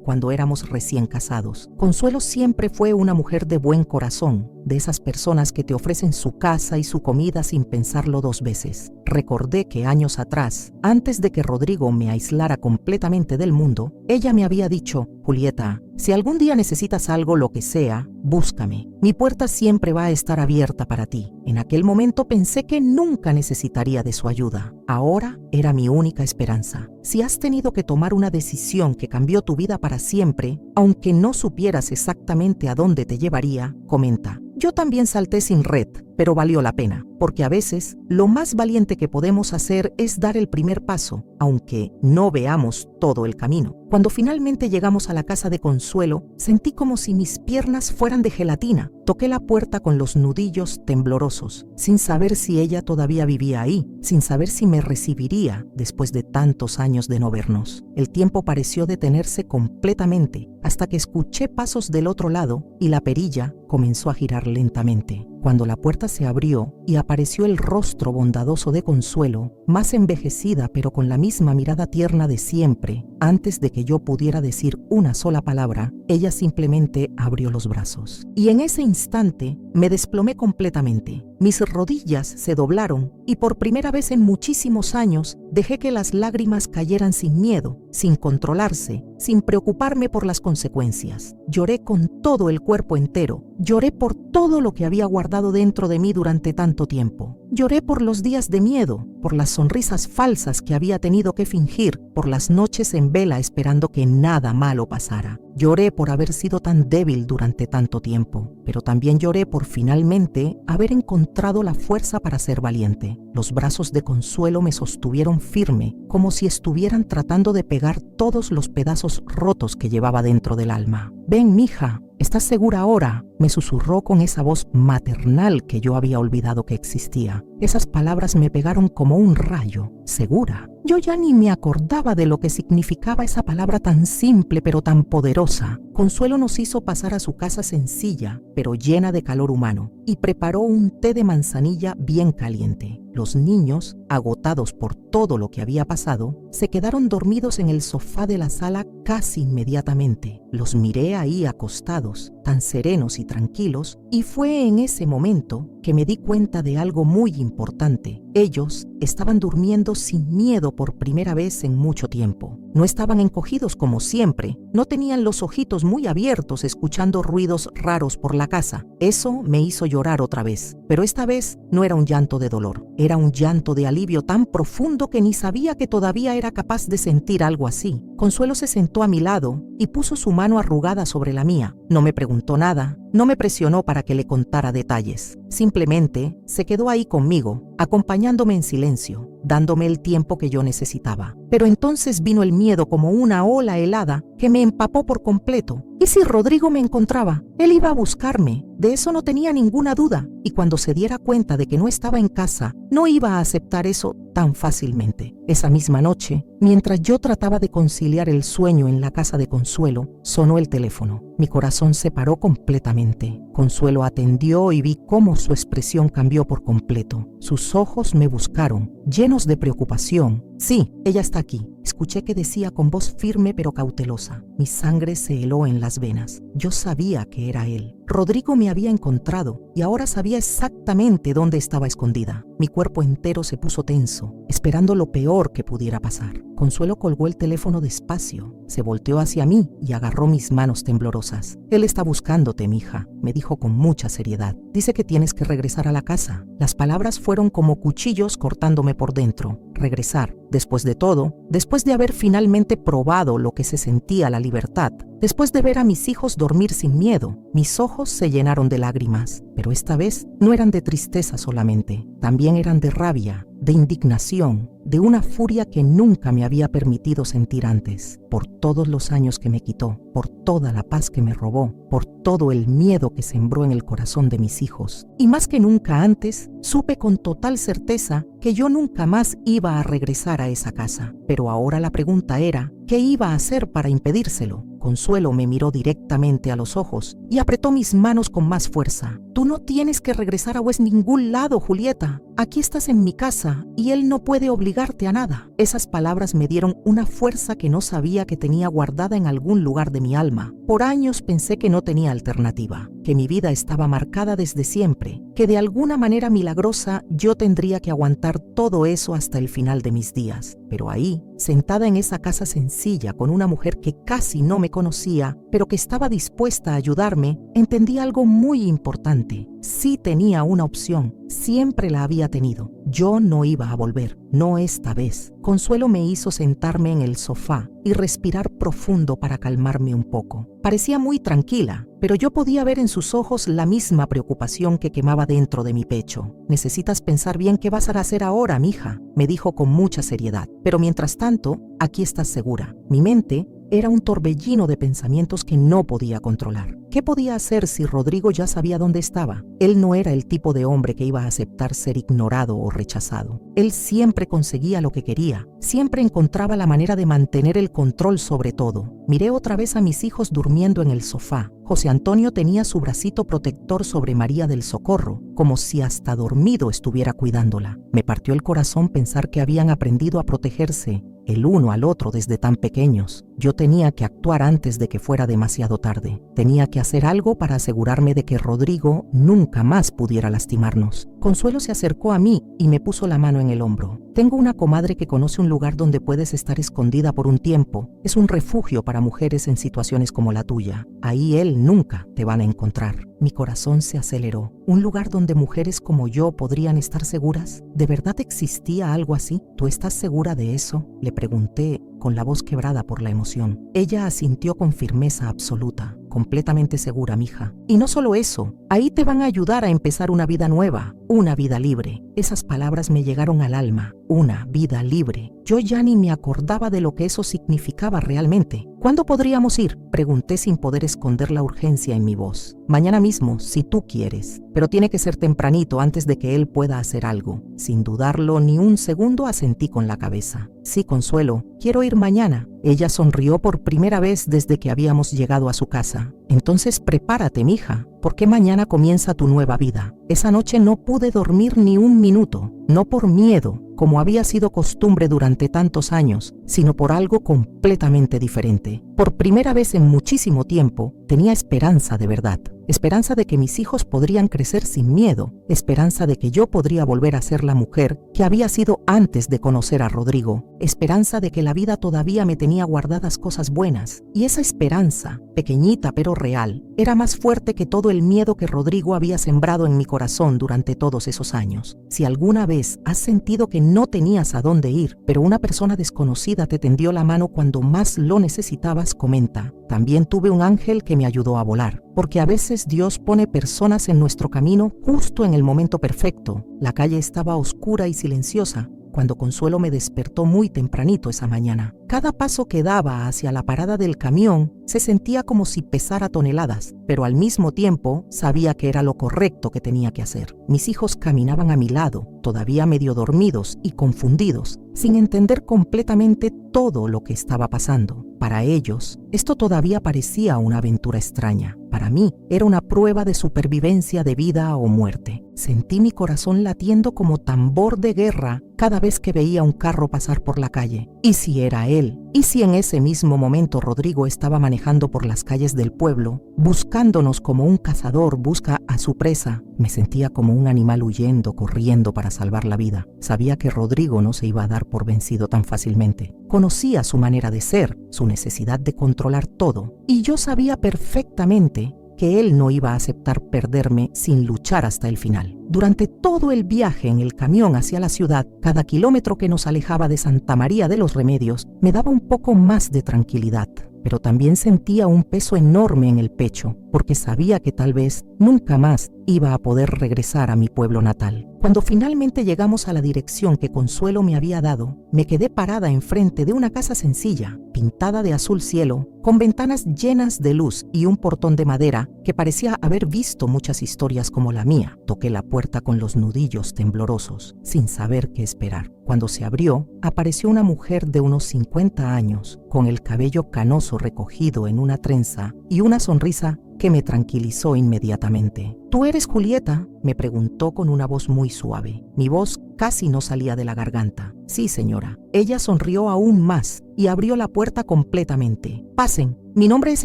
cuando éramos recién casados. Consuelo siempre fue una mujer de buen corazón, de esas personas que te ofrecen su casa y su comida sin pensarlo dos veces. Recordé que años atrás, antes de que Rodrigo me aislara completamente del mundo, ella me había dicho: «Julieta, si algún día necesitas algo, lo que sea, búscame. Mi puerta siempre va a estar abierta para ti». En aquel momento pensé que nunca necesitaría de su ayuda. Ahora era mi única esperanza. Si has tenido que tomar una decisión que cambió tu vida para siempre, aunque no supieras exactamente a dónde te llevaría, comenta. Yo también salté sin red, pero valió la pena, porque a veces lo más valiente que podemos hacer es dar el primer paso, aunque no veamos todo el camino. Cuando finalmente llegamos a la casa de Consuelo, sentí como si mis piernas fueran de gelatina. Toqué la puerta con los nudillos temblorosos, sin saber si ella todavía vivía ahí, sin saber si me recibiría después de tantos años de no vernos. El tiempo pareció detenerse completamente, hasta que escuché pasos del otro lado y la perilla comenzó a girar lentamente. Cuando la puerta se abrió y apareció el rostro bondadoso de Consuelo, más envejecida pero con la misma mirada tierna de siempre, antes de que yo pudiera decir una sola palabra, ella simplemente abrió los brazos. Y en ese instante me desplomé completamente. Mis rodillas se doblaron y por primera vez en muchísimos años dejé que las lágrimas cayeran sin miedo, sin controlarse, sin preocuparme por las consecuencias. Lloré con todo el cuerpo entero. Lloré por todo lo que había guardado dentro de mí durante tanto tiempo. Lloré por los días de miedo, por las sonrisas falsas que había tenido que fingir, por las noches en vela esperando que nada malo pasara. Lloré por haber sido tan débil durante tanto tiempo, pero también lloré por finalmente haber encontrado la fuerza para ser valiente. Los brazos de Consuelo me sostuvieron firme, como si estuvieran tratando de pegar todos los pedazos rotos que llevaba dentro del alma. «Ven, mija, ¿estás segura ahora?», me susurró con esa voz maternal que yo había olvidado que existía. Esas palabras me pegaron como un rayo. ¿Segura? Yo ya ni me acordaba de lo que significaba esa palabra tan simple pero tan poderosa. Consuelo nos hizo pasar a su casa sencilla, pero llena de calor humano, y preparó un té de manzanilla bien caliente. Los niños, agotados por todo lo que había pasado, se quedaron dormidos en el sofá de la sala casi inmediatamente. Los miré ahí acostados, tan serenos y tranquilos, y fue en ese momento que me di cuenta de algo muy importante. Ellos estaban durmiendo sin miedo por primera vez en mucho tiempo. No estaban encogidos como siempre, no tenían los ojitos muy abiertos escuchando ruidos raros por la casa. Eso me hizo llorar otra vez, pero esta vez no era un llanto de dolor, era un llanto de alivio tan profundo que ni sabía que todavía era capaz de sentir algo así. Consuelo se sentó a mi lado y puso su mano arrugada sobre la mía. No me preguntó nada, no me presionó para que le contara detalles. Simplemente se quedó ahí conmigo, acompañándome en silencio, dándome el tiempo que yo necesitaba. Pero entonces vino el miedo como una ola helada que me empapó por completo. ¿Y si Rodrigo me encontraba? Él iba a buscarme, de eso no tenía ninguna duda. Y cuando se diera cuenta de que no estaba en casa, no iba a aceptar eso tan fácilmente. Esa misma noche, mientras yo trataba de conciliar el sueño en la casa de Consuelo, sonó el teléfono. Mi corazón se paró completamente. Consuelo atendió y vi cómo su expresión cambió por completo. Sus ojos me buscaron, llenos de preocupación. «Sí, ella está aquí», escuché que decía con voz firme pero cautelosa. Mi sangre se heló en las venas. Yo sabía que era él. Rodrigo me había encontrado y ahora sabía exactamente dónde estaba escondida. Mi cuerpo entero se puso tenso, esperando lo peor que pudiera pasar. Consuelo colgó el teléfono despacio, se volteó hacia mí y agarró mis manos temblorosas. Él está buscándote, mija, me dijo con mucha seriedad. Dice que tienes que regresar a la casa. Las palabras fueron como cuchillos cortándome por dentro. Regresar. Después de todo, después de haber finalmente probado lo que se sentía la libertad, después de ver a mis hijos dormir sin miedo, mis ojos se llenaron de lágrimas, pero esta vez no eran de tristeza solamente, también eran de rabia, de indignación, de una furia que nunca me había permitido sentir antes, por todos los años que me quitó, por toda la paz que me robó, por todo el miedo que sembró en el corazón de mis hijos. Y más que nunca antes, supe con total certeza que yo nunca más iba a regresar a esa casa. Pero ahora la pregunta era, ¿qué iba a hacer para impedírselo? Consuelo me miró directamente a los ojos y apretó mis manos con más fuerza. Tú no tienes que regresar a ningún lado, Julieta. Aquí estás en mi casa y él no puede obligarte a nada. Esas palabras me dieron una fuerza que no sabía que tenía guardada en algún lugar de mi alma. Por años pensé que no tenía alternativa, que mi vida estaba marcada desde siempre, que de alguna manera milagrosa yo tendría que aguantar todo eso hasta el final de mis días. Pero ahí, sentada en esa casa sencilla con una mujer que casi no me conocía, pero que estaba dispuesta a ayudarme, entendí algo muy importante. Sí tenía una opción, siempre la había tenido. Yo no iba a volver, no esta vez. Consuelo me hizo sentarme en el sofá y respirar profundo para calmarme un poco. Parecía muy tranquila, pero yo podía ver en sus ojos la misma preocupación que quemaba dentro de mi pecho. Necesitas pensar bien qué vas a hacer ahora, mija, me dijo con mucha seriedad. Pero mientras tanto, aquí estás segura. Mi mente era un torbellino de pensamientos que no podía controlar. ¿Qué podía hacer si Rodrigo ya sabía dónde estaba? Él no era el tipo de hombre que iba a aceptar ser ignorado o rechazado. Él siempre conseguía lo que quería, siempre encontraba la manera de mantener el control sobre todo. Miré otra vez a mis hijos durmiendo en el sofá. José Antonio tenía su bracito protector sobre María del Socorro, como si hasta dormido estuviera cuidándola. Me partió el corazón pensar que habían aprendido a protegerse el uno al otro desde tan pequeños. Yo tenía que actuar antes de que fuera demasiado tarde. Tenía que hacer algo para asegurarme de que Rodrigo nunca más pudiera lastimarnos. Consuelo se acercó a mí y me puso la mano en el hombro. Tengo una comadre que conoce un lugar donde puedes estar escondida por un tiempo. Es un refugio para mujeres en situaciones como la tuya. Ahí él nunca te van a encontrar. Mi corazón se aceleró. ¿Un lugar donde mujeres como yo podrían estar seguras? ¿De verdad existía algo así? ¿Tú estás segura de eso?, le pregunté con la voz quebrada por la emoción. Ella asintió con firmeza absoluta. Completamente segura, mija. Y no solo eso, ahí te van a ayudar a empezar una vida nueva, una vida libre. Esas palabras me llegaron al alma. Una vida libre. Yo ya ni me acordaba de lo que eso significaba realmente. ¿Cuándo podríamos ir?, pregunté sin poder esconder la urgencia en mi voz. Mañana mismo, si tú quieres. Pero tiene que ser tempranito antes de que él pueda hacer algo. Sin dudarlo ni un segundo asentí con la cabeza. Sí, Consuelo, quiero ir mañana. Ella sonrió por primera vez desde que habíamos llegado a su casa. Entonces prepárate, mija, porque mañana comienza tu nueva vida. Esa noche no pude dormir ni un minuto, no por miedo, como había sido costumbre durante tantos años, sino por algo completamente diferente. Por primera vez en muchísimo tiempo, tenía esperanza de verdad. Esperanza de que mis hijos podrían crecer sin miedo, esperanza de que yo podría volver a ser la mujer que había sido antes de conocer a Rodrigo, esperanza de que la vida todavía me tenía guardadas cosas buenas, y esa esperanza, pequeñita pero real, era más fuerte que todo el miedo que Rodrigo había sembrado en mi corazón durante todos esos años. Si alguna vez has sentido que no tenías a dónde ir, pero una persona desconocida te tendió la mano cuando más lo necesitabas, comenta. También tuve un ángel que me ayudó a volar, porque a veces Dios pone personas en nuestro camino justo en el momento perfecto. La calle estaba oscura y silenciosa cuando Consuelo me despertó muy tempranito esa mañana. Cada paso que daba hacia la parada del camión se sentía como si pesara toneladas, pero al mismo tiempo sabía que era lo correcto que tenía que hacer. Mis hijos caminaban a mi lado, todavía medio dormidos y confundidos, sin entender completamente todo lo que estaba pasando. Para ellos, esto todavía parecía una aventura extraña. Para mí, era una prueba de supervivencia de vida o muerte. Sentí mi corazón latiendo como tambor de guerra cada vez que veía un carro pasar por la calle. ¿Y si era él? ¿Y si en ese mismo momento Rodrigo estaba manejando por las calles del pueblo, buscándonos como un cazador busca a su presa? Me sentía como un animal huyendo, corriendo para salvar la vida. Sabía que Rodrigo no se iba a dar por vencido tan fácilmente. Conocía su manera de ser, su necesidad de controlar todo, y yo sabía perfectamente que él no iba a aceptar perderme sin luchar hasta el final. Durante todo el viaje en el camión hacia la ciudad, cada kilómetro que nos alejaba de Santa María de los Remedios me daba un poco más de tranquilidad, pero también sentía un peso enorme en el pecho, porque sabía que tal vez nunca más iba a poder regresar a mi pueblo natal. Cuando finalmente llegamos a la dirección que Consuelo me había dado, me quedé parada enfrente de una casa sencilla, pintada de azul cielo, con ventanas llenas de luz y un portón de madera que parecía haber visto muchas historias como la mía. Toqué la puerta con los nudillos temblorosos, sin saber qué esperar. Cuando se abrió, apareció una mujer de unos 50 años, con el cabello canoso recogido en una trenza y una sonrisa que me tranquilizó inmediatamente. ¿Tú eres Julieta?, me preguntó con una voz muy suave. Mi voz casi no salía de la garganta. Sí, señora. Ella sonrió aún más y abrió la puerta completamente. Pasen. Mi nombre es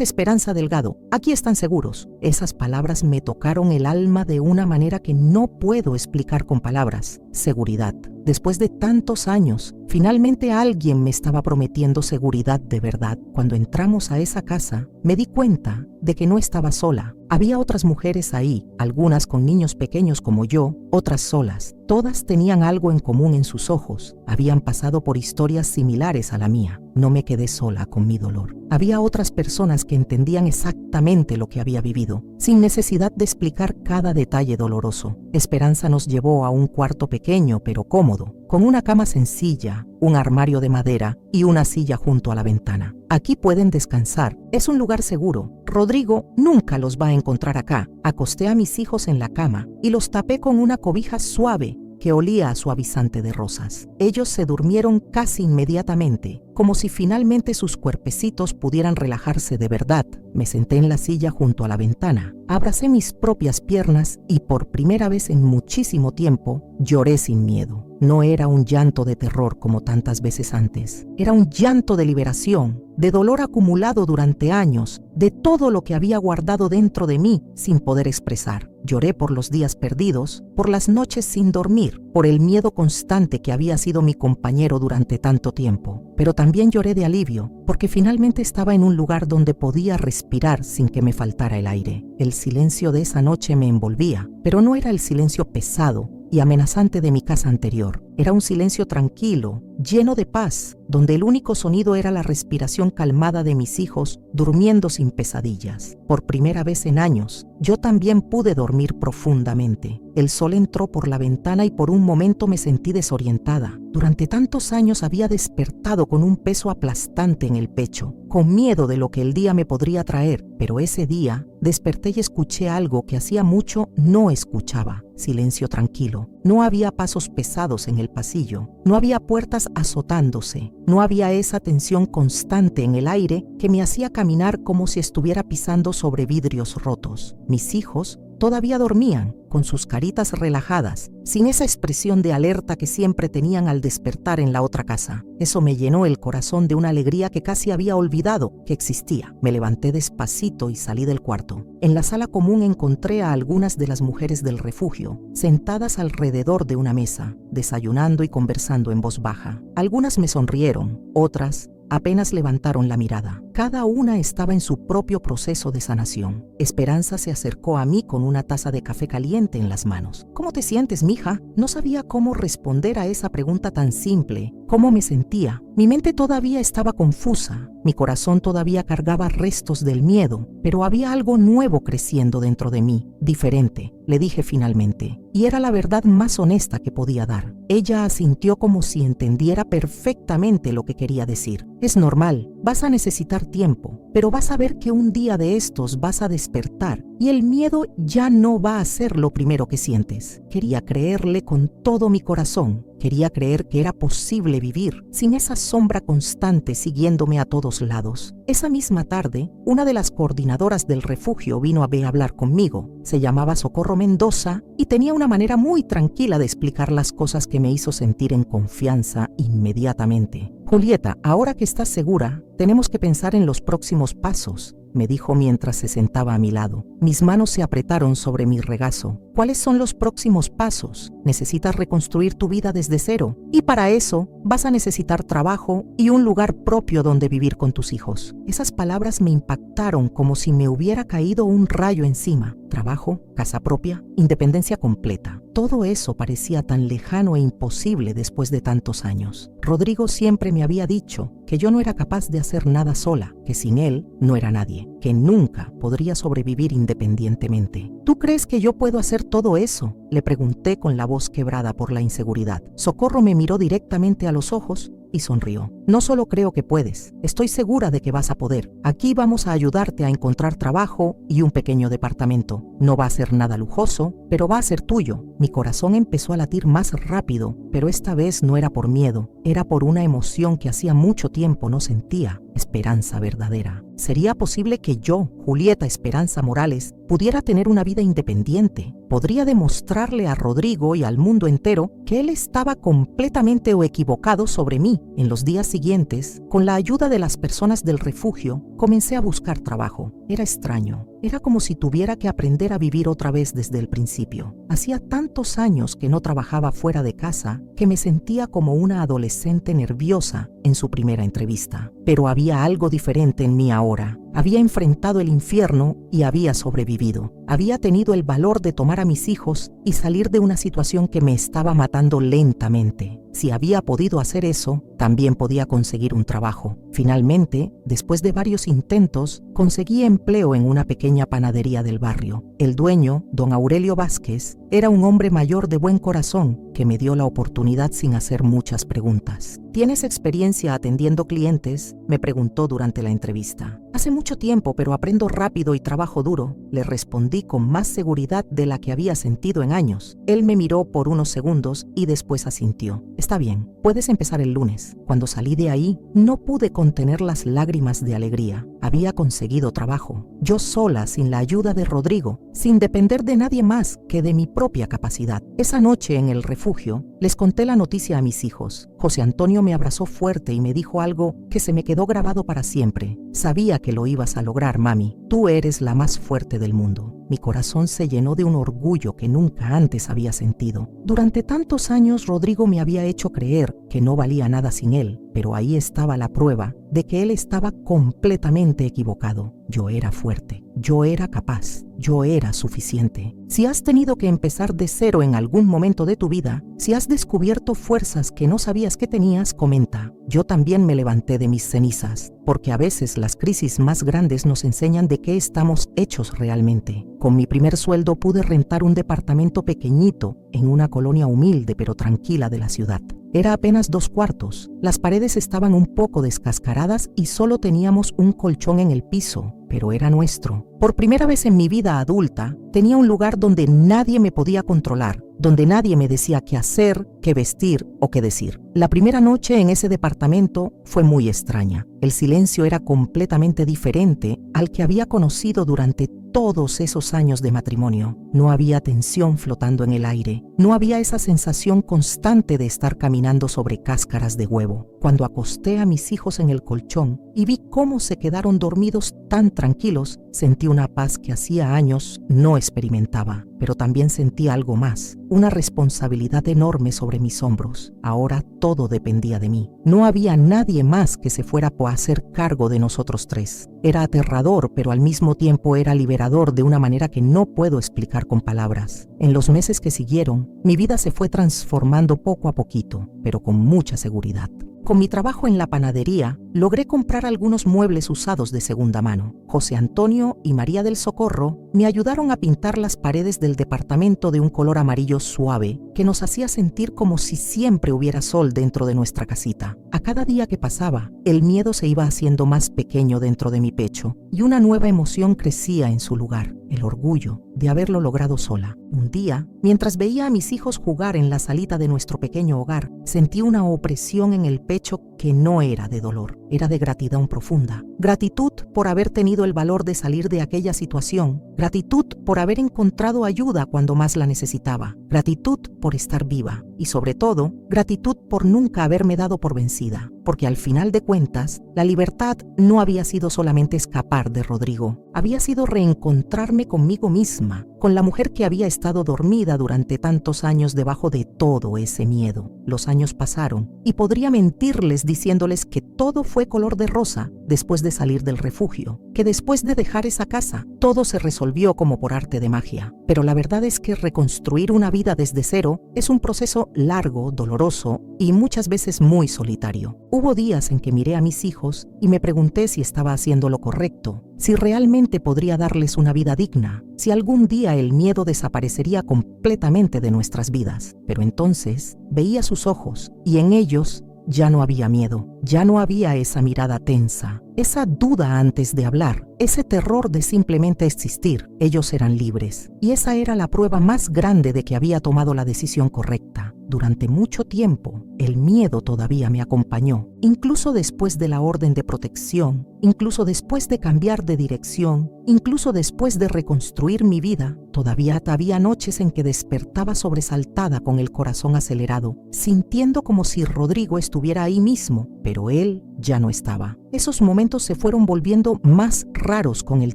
Esperanza Delgado. Aquí están seguros. Esas palabras me tocaron el alma de una manera que no puedo explicar con palabras. Seguridad. Después de tantos años, finalmente alguien me estaba prometiendo seguridad de verdad. Cuando entramos a esa casa, me di cuenta de que no estaba sola. Había otras mujeres ahí, algunas con niños pequeños como yo, otras solas. Todas tenían algo en común en sus ojos. Habían pasado por historias similares a la mía. No me quedé sola con mi dolor. Había otras personas que entendían exactamente lo que había vivido, sin necesidad de explicar cada detalle doloroso. Esperanza nos llevó a un cuarto pequeño pero cómodo, con una cama sencilla, un armario de madera y una silla junto a la ventana. Aquí pueden descansar. Es un lugar seguro. Rodrigo nunca los va a encontrar acá. Acosté a mis hijos en la cama y los tapé con una cobija suave que olía a suavizante de rosas. Ellos se durmieron casi inmediatamente, como si finalmente sus cuerpecitos pudieran relajarse de verdad. Me senté en la silla junto a la ventana, abracé mis propias piernas y por primera vez en muchísimo tiempo lloré sin miedo. No era un llanto de terror como tantas veces antes. Era un llanto de liberación, de dolor acumulado durante años, de todo lo que había guardado dentro de mí sin poder expresar. Lloré por los días perdidos, por las noches sin dormir, por el miedo constante que había sido mi compañero durante tanto tiempo. Pero también lloré de alivio, porque finalmente estaba en un lugar donde podía respirar sin que me faltara el aire. El silencio de esa noche me envolvía, pero no era el silencio pesado y amenazante de mi casa anterior. Era un silencio tranquilo, lleno de paz, donde el único sonido era la respiración calmada de mis hijos durmiendo sin pesadillas. Por primera vez en años, yo también pude dormir profundamente. El sol entró por la ventana y por un momento me sentí desorientada. Durante tantos años había despertado con un peso aplastante en el pecho, con miedo de lo que el día me podría traer, pero ese día desperté y escuché algo que hacía mucho no escuchaba. Silencio tranquilo. No había pasos pesados en el pasillo, no había puertas azotándose, no había esa tensión constante en el aire que me hacía caminar como si estuviera pisando sobre vidrios rotos. Mis hijos todavía dormían, con sus caritas relajadas, sin esa expresión de alerta que siempre tenían al despertar en la otra casa. Eso me llenó el corazón de una alegría que casi había olvidado que existía. Me levanté despacito y salí del cuarto. En la sala común encontré a algunas de las mujeres del refugio, sentadas alrededor de una mesa, desayunando y conversando en voz baja. Algunas me sonrieron, otras apenas levantaron la mirada. Cada una estaba en su propio proceso de sanación. Esperanza se acercó a mí con una taza de café caliente en las manos. ¿Cómo te sientes, mija? No sabía cómo responder a esa pregunta tan simple. ¿Cómo me sentía? Mi mente todavía estaba confusa. Mi corazón todavía cargaba restos del miedo, pero había algo nuevo creciendo dentro de mí, diferente, le dije finalmente. Y era la verdad más honesta que podía dar. Ella asintió como si entendiera perfectamente lo que quería decir. Es normal, vas a necesitar tiempo, pero vas a ver que un día de estos vas a despertar y el miedo ya no va a ser lo primero que sientes. Quería creerle con todo mi corazón. Quería creer que era posible vivir sin esa sombra constante siguiéndome a todos lados. Esa misma tarde, una de las coordinadoras del refugio vino a hablar conmigo. Se llamaba Socorro Mendoza y tenía una manera muy tranquila de explicar las cosas que me hizo sentir en confianza inmediatamente. Julieta, ahora que estás segura, tenemos que pensar en los próximos pasos, me dijo mientras se sentaba a mi lado. Mis manos se apretaron sobre mi regazo. ¿Cuáles son los próximos pasos? Necesitas reconstruir tu vida desde cero y para eso vas a necesitar trabajo y un lugar propio donde vivir con tus hijos. Esas palabras me impactaron como si me hubiera caído un rayo encima. Trabajo, casa propia, independencia completa. Todo eso parecía tan lejano e imposible después de tantos años. Rodrigo siempre me había dicho que yo no era capaz de hacer nada sola, que sin él no era nadie, que nunca podría sobrevivir independientemente. ¿Tú crees que yo puedo hacer todo eso?, le pregunté con la voz quebrada por la inseguridad. Socorro me miró directamente a los ojos y sonrió. No solo creo que puedes, estoy segura de que vas a poder. Aquí vamos a ayudarte a encontrar trabajo y un pequeño departamento. No va a ser nada lujoso, pero va a ser tuyo. Mi corazón empezó a latir más rápido, pero esta vez no era por miedo, era por una emoción que hacía mucho tiempo no sentía. Esperanza verdadera. ¿Sería posible que yo, Julieta Esperanza Morales, pudiera tener una vida independiente? Podría demostrarle a Rodrigo y al mundo entero que él estaba completamente equivocado sobre mí. En los días siguientes, con la ayuda de las personas del refugio, comencé a buscar trabajo. Era extraño. Era como si tuviera que aprender a vivir otra vez desde el principio. Hacía tantos años que no trabajaba fuera de casa que me sentía como una adolescente nerviosa en su primera entrevista. Pero había algo diferente en mí ahora. Había enfrentado el infierno y había sobrevivido. Había tenido el valor de tomar a mis hijos y salir de una situación que me estaba matando lentamente. Si había podido hacer eso, también podía conseguir un trabajo. Finalmente, después de varios intentos, conseguí empleo en una pequeña panadería del barrio. El dueño, don Aurelio Vázquez, era un hombre mayor de buen corazón que me dio la oportunidad sin hacer muchas preguntas. ¿Tienes experiencia atendiendo clientes?, me preguntó durante la entrevista. Hace mucho tiempo, pero aprendo rápido y trabajo duro, le respondí con más seguridad de la que había sentido en años. Él me miró por unos segundos y después asintió. Está bien, puedes empezar el lunes. Cuando salí de ahí, no pude contener las lágrimas de alegría. Había conseguido trabajo, yo sola, sin la ayuda de Rodrigo, sin depender de nadie más que de mi propia capacidad. Esa noche en el refugio, les conté la noticia a mis hijos. José Antonio me abrazó fuerte y me dijo algo que se me quedó grabado para siempre. Sabía que lo ibas a lograr, mami. Tú eres la más fuerte del mundo. Mi corazón se llenó de un orgullo que nunca antes había sentido. Durante tantos años, Rodrigo me había hecho creer que no valía nada sin él, pero ahí estaba la prueba de que él estaba completamente equivocado. Yo era fuerte, yo era capaz, yo era suficiente. Si has tenido que empezar de cero en algún momento de tu vida, si has descubierto fuerzas que no sabías que tenías, comenta. Yo también me levanté de mis cenizas, porque a veces las crisis más grandes nos enseñan de qué estamos hechos realmente. Con mi primer sueldo pude rentar un departamento pequeñito en una colonia humilde pero tranquila de la ciudad. Era apenas 2 cuartos, las paredes estaban un poco descascaradas y solo teníamos un colchón en el piso, pero era nuestro. Por primera vez en mi vida adulta, tenía un lugar donde nadie me podía controlar, donde nadie me decía qué hacer, qué vestir o qué decir. La primera noche en ese departamento fue muy extraña. El silencio era completamente diferente al que había conocido durante todos esos años de matrimonio. No había tensión flotando en el aire. No había esa sensación constante de estar caminando sobre cáscaras de huevo. Cuando acosté a mis hijos en el colchón y vi cómo se quedaron dormidos tan tranquilos, sentí una paz que hacía años no experimentaba. Pero también sentí algo más, una responsabilidad enorme sobre mis hombros. Ahora todo dependía de mí. No había nadie más que se fuera a hacer cargo de nosotros 3. Era aterrador, pero al mismo tiempo era liberador de una manera que no puedo explicar con palabras. En los meses que siguieron, mi vida se fue transformando poco a poquito, pero con mucha seguridad. Con mi trabajo en la panadería, logré comprar algunos muebles usados de segunda mano. José Antonio y María del Socorro me ayudaron a pintar las paredes del departamento de un color amarillo suave que nos hacía sentir como si siempre hubiera sol dentro de nuestra casita. A cada día que pasaba, el miedo se iba haciendo más pequeño dentro de mi pecho y una nueva emoción crecía en su lugar, el orgullo de haberlo logrado sola. Un día, mientras veía a mis hijos jugar en la salita de nuestro pequeño hogar, sentí una opresión en el pecho que no era de dolor, era de gratitud profunda. Gratitud por haber tenido el valor de salir de aquella situación, gratitud por haber encontrado ayuda cuando más la necesitaba, gratitud por estar viva y sobre todo, gratitud por nunca haberme dado por vencida, porque al final de cuentas, la libertad no había sido solamente escapar de Rodrigo, había sido reencontrarme conmigo misma, con la mujer que había estado dormida durante tantos años debajo de todo ese miedo. Los años pasaron y podría mentirles diciéndoles que todo fue color de rosa después de salir del refugio, que después de dejar esa casa, todo se resolvió como por arte de magia. Pero la verdad es que reconstruir una vida desde cero es un proceso largo, doloroso y muchas veces muy solitario. Hubo días en que miré a mis hijos y me pregunté si estaba haciendo lo correcto, si realmente podría darles una vida digna, si algún día el miedo desaparecería completamente de nuestras vidas. Pero entonces veía sus ojos y en ellos ya no había miedo, ya no había esa mirada tensa, esa duda antes de hablar, ese terror de simplemente existir. Ellos eran libres y esa era la prueba más grande de que había tomado la decisión correcta. Durante mucho tiempo, el miedo todavía me acompañó, incluso después de la orden de protección, incluso después de cambiar de dirección, incluso después de reconstruir mi vida. Todavía había noches en que despertaba sobresaltada con el corazón acelerado, sintiendo como si Rodrigo estuviera ahí mismo, pero él ya no estaba. Esos momentos se fueron volviendo más raros con el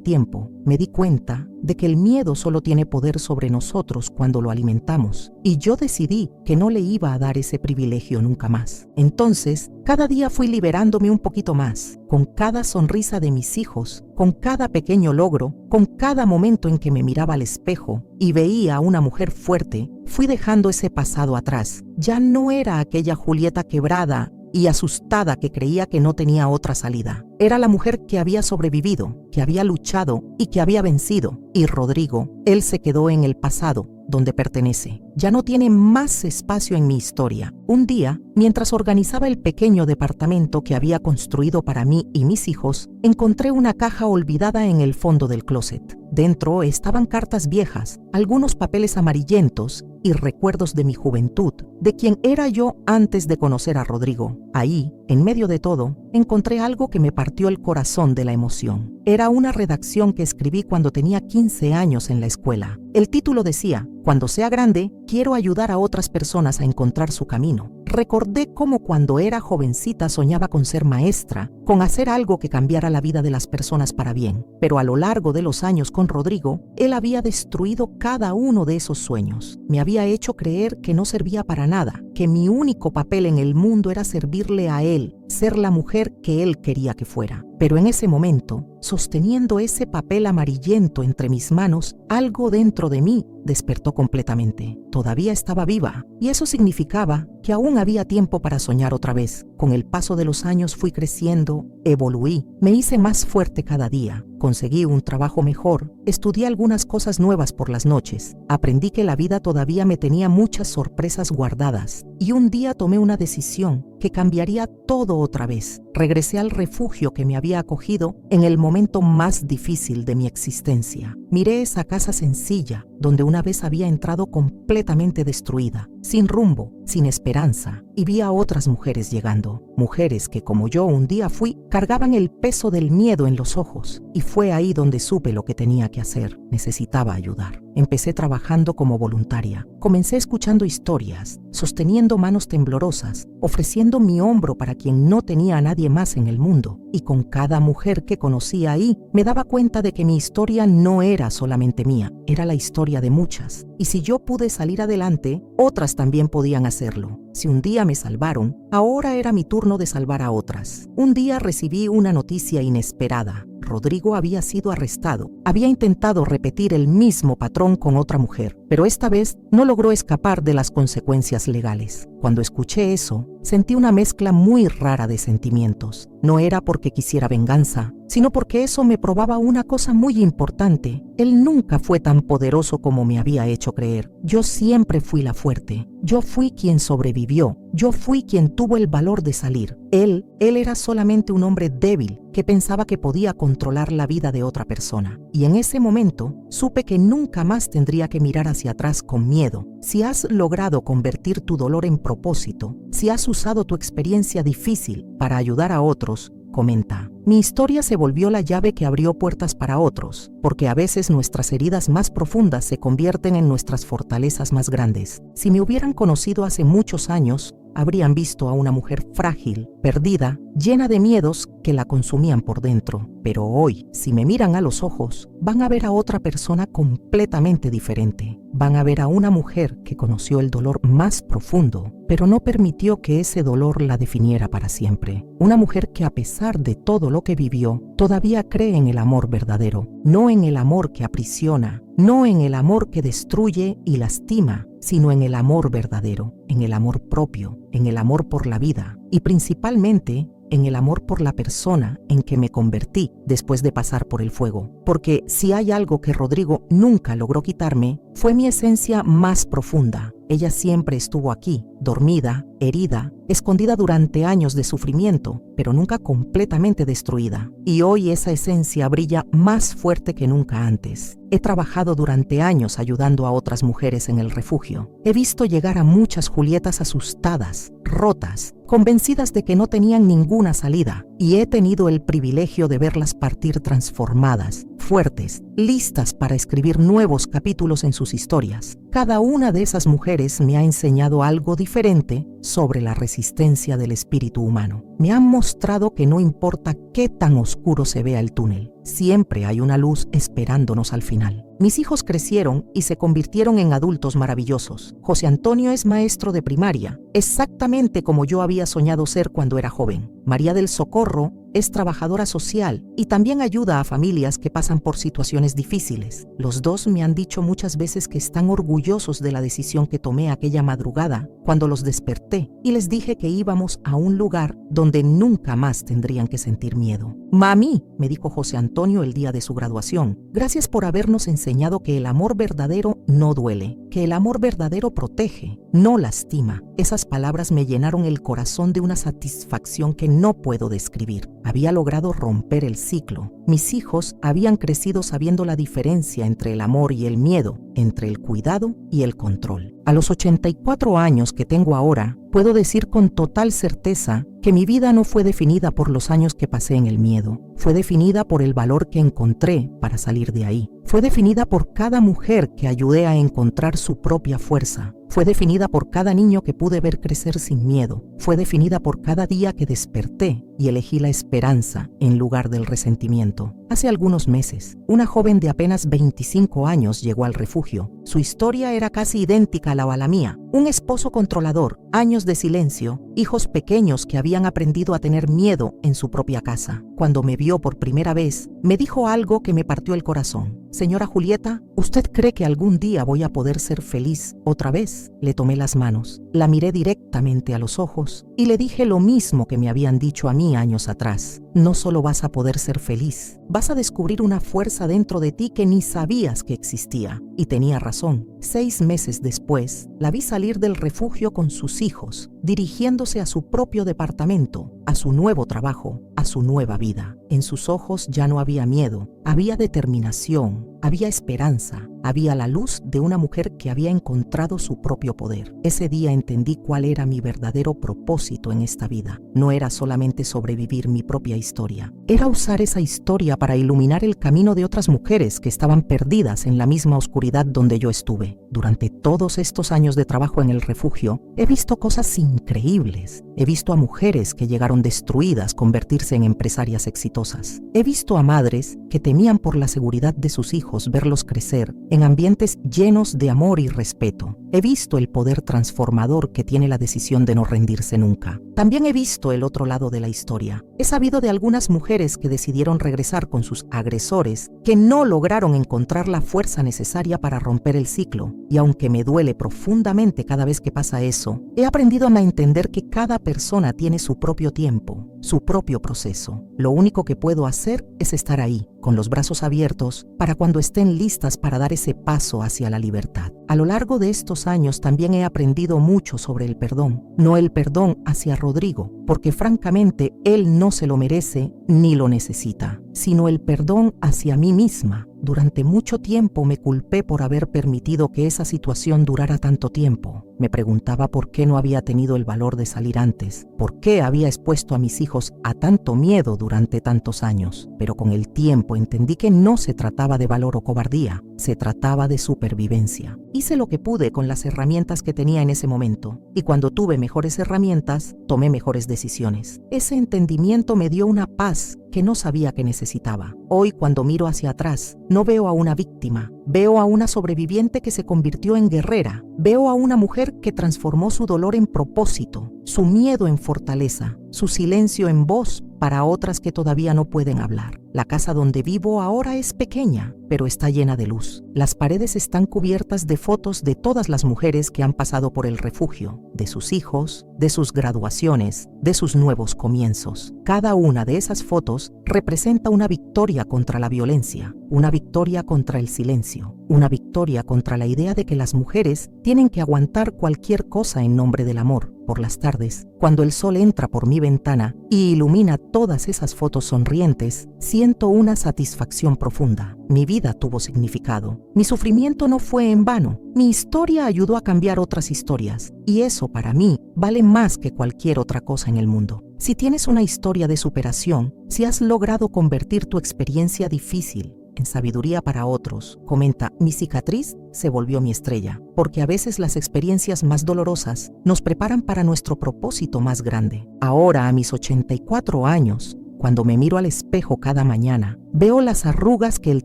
tiempo. Me di cuenta de que el miedo solo tiene poder sobre nosotros cuando lo alimentamos, y yo decidí que no le iba a dar ese privilegio nunca más. Entonces, cada día fui liberándome un poquito más, con cada sonrisa de mis hijos, con cada pequeño logro, con cada momento en que me miraba al espejo y veía a una mujer fuerte, fui dejando ese pasado atrás. Ya no era aquella Julieta quebrada y asustada que creía que no tenía otra salida. Era la mujer que había sobrevivido, que había luchado y que había vencido. Y Rodrigo, él se quedó en el pasado, donde pertenece. Ya no tiene más espacio en mi historia. Un día, mientras organizaba el pequeño departamento que había construido para mí y mis hijos, encontré una caja olvidada en el fondo del closet. Dentro estaban cartas viejas, algunos papeles amarillentos y recuerdos de mi juventud, de quien era yo antes de conocer a Rodrigo. Ahí, en medio de todo, encontré algo que me partió el corazón de la emoción. Era una redacción que escribí cuando tenía 15 años en la escuela. El título decía: "Cuando sea grande, quiero ayudar a otras personas a encontrar su camino". Recordé cómo cuando era jovencita soñaba con ser maestra, con hacer algo que cambiara la vida de las personas para bien. Pero a lo largo de los años con Rodrigo, él había destruido cada uno de esos sueños. Me había hecho creer que no servía para nada, que mi único papel en el mundo era servirle a él, ser la mujer que él quería que fuera. Pero en ese momento, sosteniendo ese papel amarillento entre mis manos, algo dentro de mí despertó completamente. Todavía estaba viva, y eso significaba que aún había tiempo para soñar otra vez. Con el paso de los años fui creciendo, evoluí, me hice más fuerte cada día, conseguí un trabajo mejor, estudié algunas cosas nuevas por las noches, aprendí que la vida todavía me tenía muchas sorpresas guardadas, y un día tomé una decisión que cambiaría todo otra vez. Regresé al refugio que me había acogido en el momento más difícil de mi existencia. Miré esa casa sencilla, donde una vez había entrado completamente destruida, sin rumbo, sin esperanza, y vi a otras mujeres llegando, mujeres que como yo un día fui, cargaban el peso del miedo en los ojos, y fue ahí donde supe lo que tenía que hacer. Necesitaba ayudar. Empecé trabajando como voluntaria. Comencé escuchando historias, sosteniendo manos temblorosas, ofreciendo mi hombro para quien no tenía a nadie más en el mundo. Y con cada mujer que conocía ahí, me daba cuenta de que mi historia no era solamente mía, era la historia de muchas. Y si yo pude salir adelante, otras también podían hacerlo. Si un día me salvaron, ahora era mi turno de salvar a otras. Un día recibí una noticia inesperada. Rodrigo había sido arrestado. Había intentado repetir el mismo patrón con otra mujer, pero esta vez no logró escapar de las consecuencias legales. Cuando escuché eso, sentí una mezcla muy rara de sentimientos. No era porque quisiera venganza, sino porque eso me probaba una cosa muy importante. Él nunca fue tan poderoso como me había hecho creer. Yo siempre fui la fuerte. Yo fui quien sobrevivió. Yo fui quien tuvo el valor de salir. Él era solamente un hombre débil que pensaba que podía controlar la vida de otra persona. Y en ese momento, supe que nunca más tendría que mirar hacia atrás con miedo. Si has logrado convertir tu dolor en propósito, si has usado tu experiencia difícil para ayudar a otros, comenta. Mi historia se volvió la llave que abrió puertas para otros, porque a veces nuestras heridas más profundas se convierten en nuestras fortalezas más grandes. Si me hubieran conocido hace muchos años, habrían visto a una mujer frágil, perdida, llena de miedos que la consumían por dentro. Pero hoy, si me miran a los ojos, van a ver a otra persona completamente diferente. Van a ver a una mujer que conoció el dolor más profundo, pero no permitió que ese dolor la definiera para siempre. Una mujer que a pesar de todo lo que vivió, todavía cree en el amor verdadero, no en el amor que aprisiona, no en el amor que destruye y lastima, sino en el amor verdadero, en el amor propio, en el amor por la vida y principalmente en el amor por la persona en que me convertí después de pasar por el fuego. Porque si hay algo que Rodrigo nunca logró quitarme, fue mi esencia más profunda. Ella siempre estuvo aquí, dormida, herida, escondida durante años de sufrimiento, pero nunca completamente destruida. Y hoy esa esencia brilla más fuerte que nunca antes. He trabajado durante años ayudando a otras mujeres en el refugio. He visto llegar a muchas Julietas asustadas, rotas, convencidas de que no tenían ninguna salida, y he tenido el privilegio de verlas partir transformadas, fuertes, listas para escribir nuevos capítulos en sus historias. Cada una de esas mujeres me ha enseñado algo diferente sobre la resistencia del espíritu humano. Me han mostrado que no importa qué tan oscuro se vea el túnel, siempre hay una luz esperándonos al final. Mis hijos crecieron y se convirtieron en adultos maravillosos. José Antonio es maestro de primaria, exactamente como yo había soñado ser cuando era joven. María del Socorro es trabajadora social y también ayuda a familias que pasan por situaciones difíciles. Los dos me han dicho muchas veces que están orgullosos de la decisión que tomé aquella madrugada cuando los desperté y les dije que íbamos a un lugar donde nunca más tendrían que sentir miedo. Mami, me dijo José Antonio el día de su graduación, gracias por habernos enseñado que el amor verdadero no duele, que el amor verdadero protege, no lastima. Esas palabras me llenaron el corazón de una satisfacción que no puedo describir. Había logrado romper el ciclo. Mis hijos habían crecido sabiendo la diferencia entre el amor y el miedo, entre el cuidado y el control. A los 84 años que tengo ahora, puedo decir con total certeza que mi vida no fue definida por los años que pasé en el miedo. Fue definida por el valor que encontré para salir de ahí. Fue definida por cada mujer que ayudé a encontrar su propia fuerza. Fue definida por cada niño que pude ver crecer sin miedo. Fue definida por cada día que desperté y elegí la esperanza en lugar del resentimiento. Hace algunos meses, una joven de apenas 25 años llegó al refugio. Su historia era casi idéntica a la mía. Un esposo controlador, años de silencio, hijos pequeños que habían aprendido a tener miedo en su propia casa. Cuando me vio por primera vez, me dijo algo que me partió el corazón. Señora Julieta, ¿usted cree que algún día voy a poder ser feliz otra vez? Le tomé las manos, la miré directamente a los ojos y le dije lo mismo que me habían dicho a mí años atrás. No solo vas a poder ser feliz, vas a descubrir una fuerza dentro de ti que ni sabías que existía. Y tenía razón. 6 meses después, la vi salir del refugio con sus hijos, dirigiéndose a su propio departamento, a su nuevo trabajo, a su nueva vida. En sus ojos ya no había miedo, había determinación, había esperanza, había la luz de una mujer que había encontrado su propio poder. Ese día entendí cuál era mi verdadero propósito en esta vida. No era solamente sobrevivir mi propia historia, era usar esa historia para iluminar el camino de otras mujeres que estaban perdidas en la misma oscuridad donde yo estuve. Durante todos estos años de trabajo en el refugio, he visto cosas increíbles. He visto a mujeres que llegaron destruidas convertirse en empresarias exitosas. He visto a madres que temían por la seguridad de sus hijos verlos crecer en ambientes llenos de amor y respeto. He visto el poder transformador que tiene la decisión de no rendirse nunca. También he visto el otro lado de la historia. He sabido de algunas mujeres que decidieron regresar con sus agresores, que no lograron encontrar la fuerza necesaria para romper el ciclo, y aunque me duele profundamente cada vez que pasa eso, he aprendido a entender que cada persona tiene su propio tiempo, su propio proceso. Lo único que puedo hacer es estar ahí, con los brazos abiertos, para cuando estén listas para dar ese paso hacia la libertad. A lo largo de estos años también he aprendido mucho sobre el perdón, no el perdón hacia Rodrigo, porque francamente él no se lo merece ni lo necesita, sino el perdón hacia mí misma. Durante mucho tiempo me culpé por haber permitido que esa situación durara tanto tiempo. Me preguntaba por qué no había tenido el valor de salir antes, por qué había expuesto a mis hijos a tanto miedo durante tantos años. Pero con el tiempo entendí que no se trataba de valor o cobardía, se trataba de supervivencia. Hice lo que pude con las herramientas que tenía en ese momento, y cuando tuve mejores herramientas, tomé mejores decisiones. Ese entendimiento me dio una paz que no sabía que necesitaba. Hoy, cuando miro hacia atrás, no veo a una víctima, veo a una sobreviviente que se convirtió en guerrera, veo a una mujer que transformó su dolor en propósito, su miedo en fortaleza, su silencio en voz para otras que todavía no pueden hablar. La casa donde vivo ahora es pequeña, pero está llena de luz. Las paredes están cubiertas de fotos de todas las mujeres que han pasado por el refugio, de sus hijos, de sus graduaciones, de sus nuevos comienzos. Cada una de esas fotos representa una victoria contra la violencia, una victoria contra el silencio, una victoria contra la idea de que las mujeres tienen que aguantar cualquier cosa en nombre del amor. Por las tardes, cuando el sol entra por mi ventana y ilumina todas esas fotos sonrientes, siento una satisfacción profunda. Mi vida tuvo significado. Mi sufrimiento no fue en vano. Mi historia ayudó a cambiar otras historias, y eso para mí vale más que cualquier otra cosa en el mundo. Si tienes una historia de superación, si has logrado convertir tu experiencia difícil en sabiduría para otros, comenta, mi cicatriz se volvió mi estrella, porque a veces las experiencias más dolorosas nos preparan para nuestro propósito más grande. Ahora, a mis 84 años, cuando me miro al espejo cada mañana, veo las arrugas que el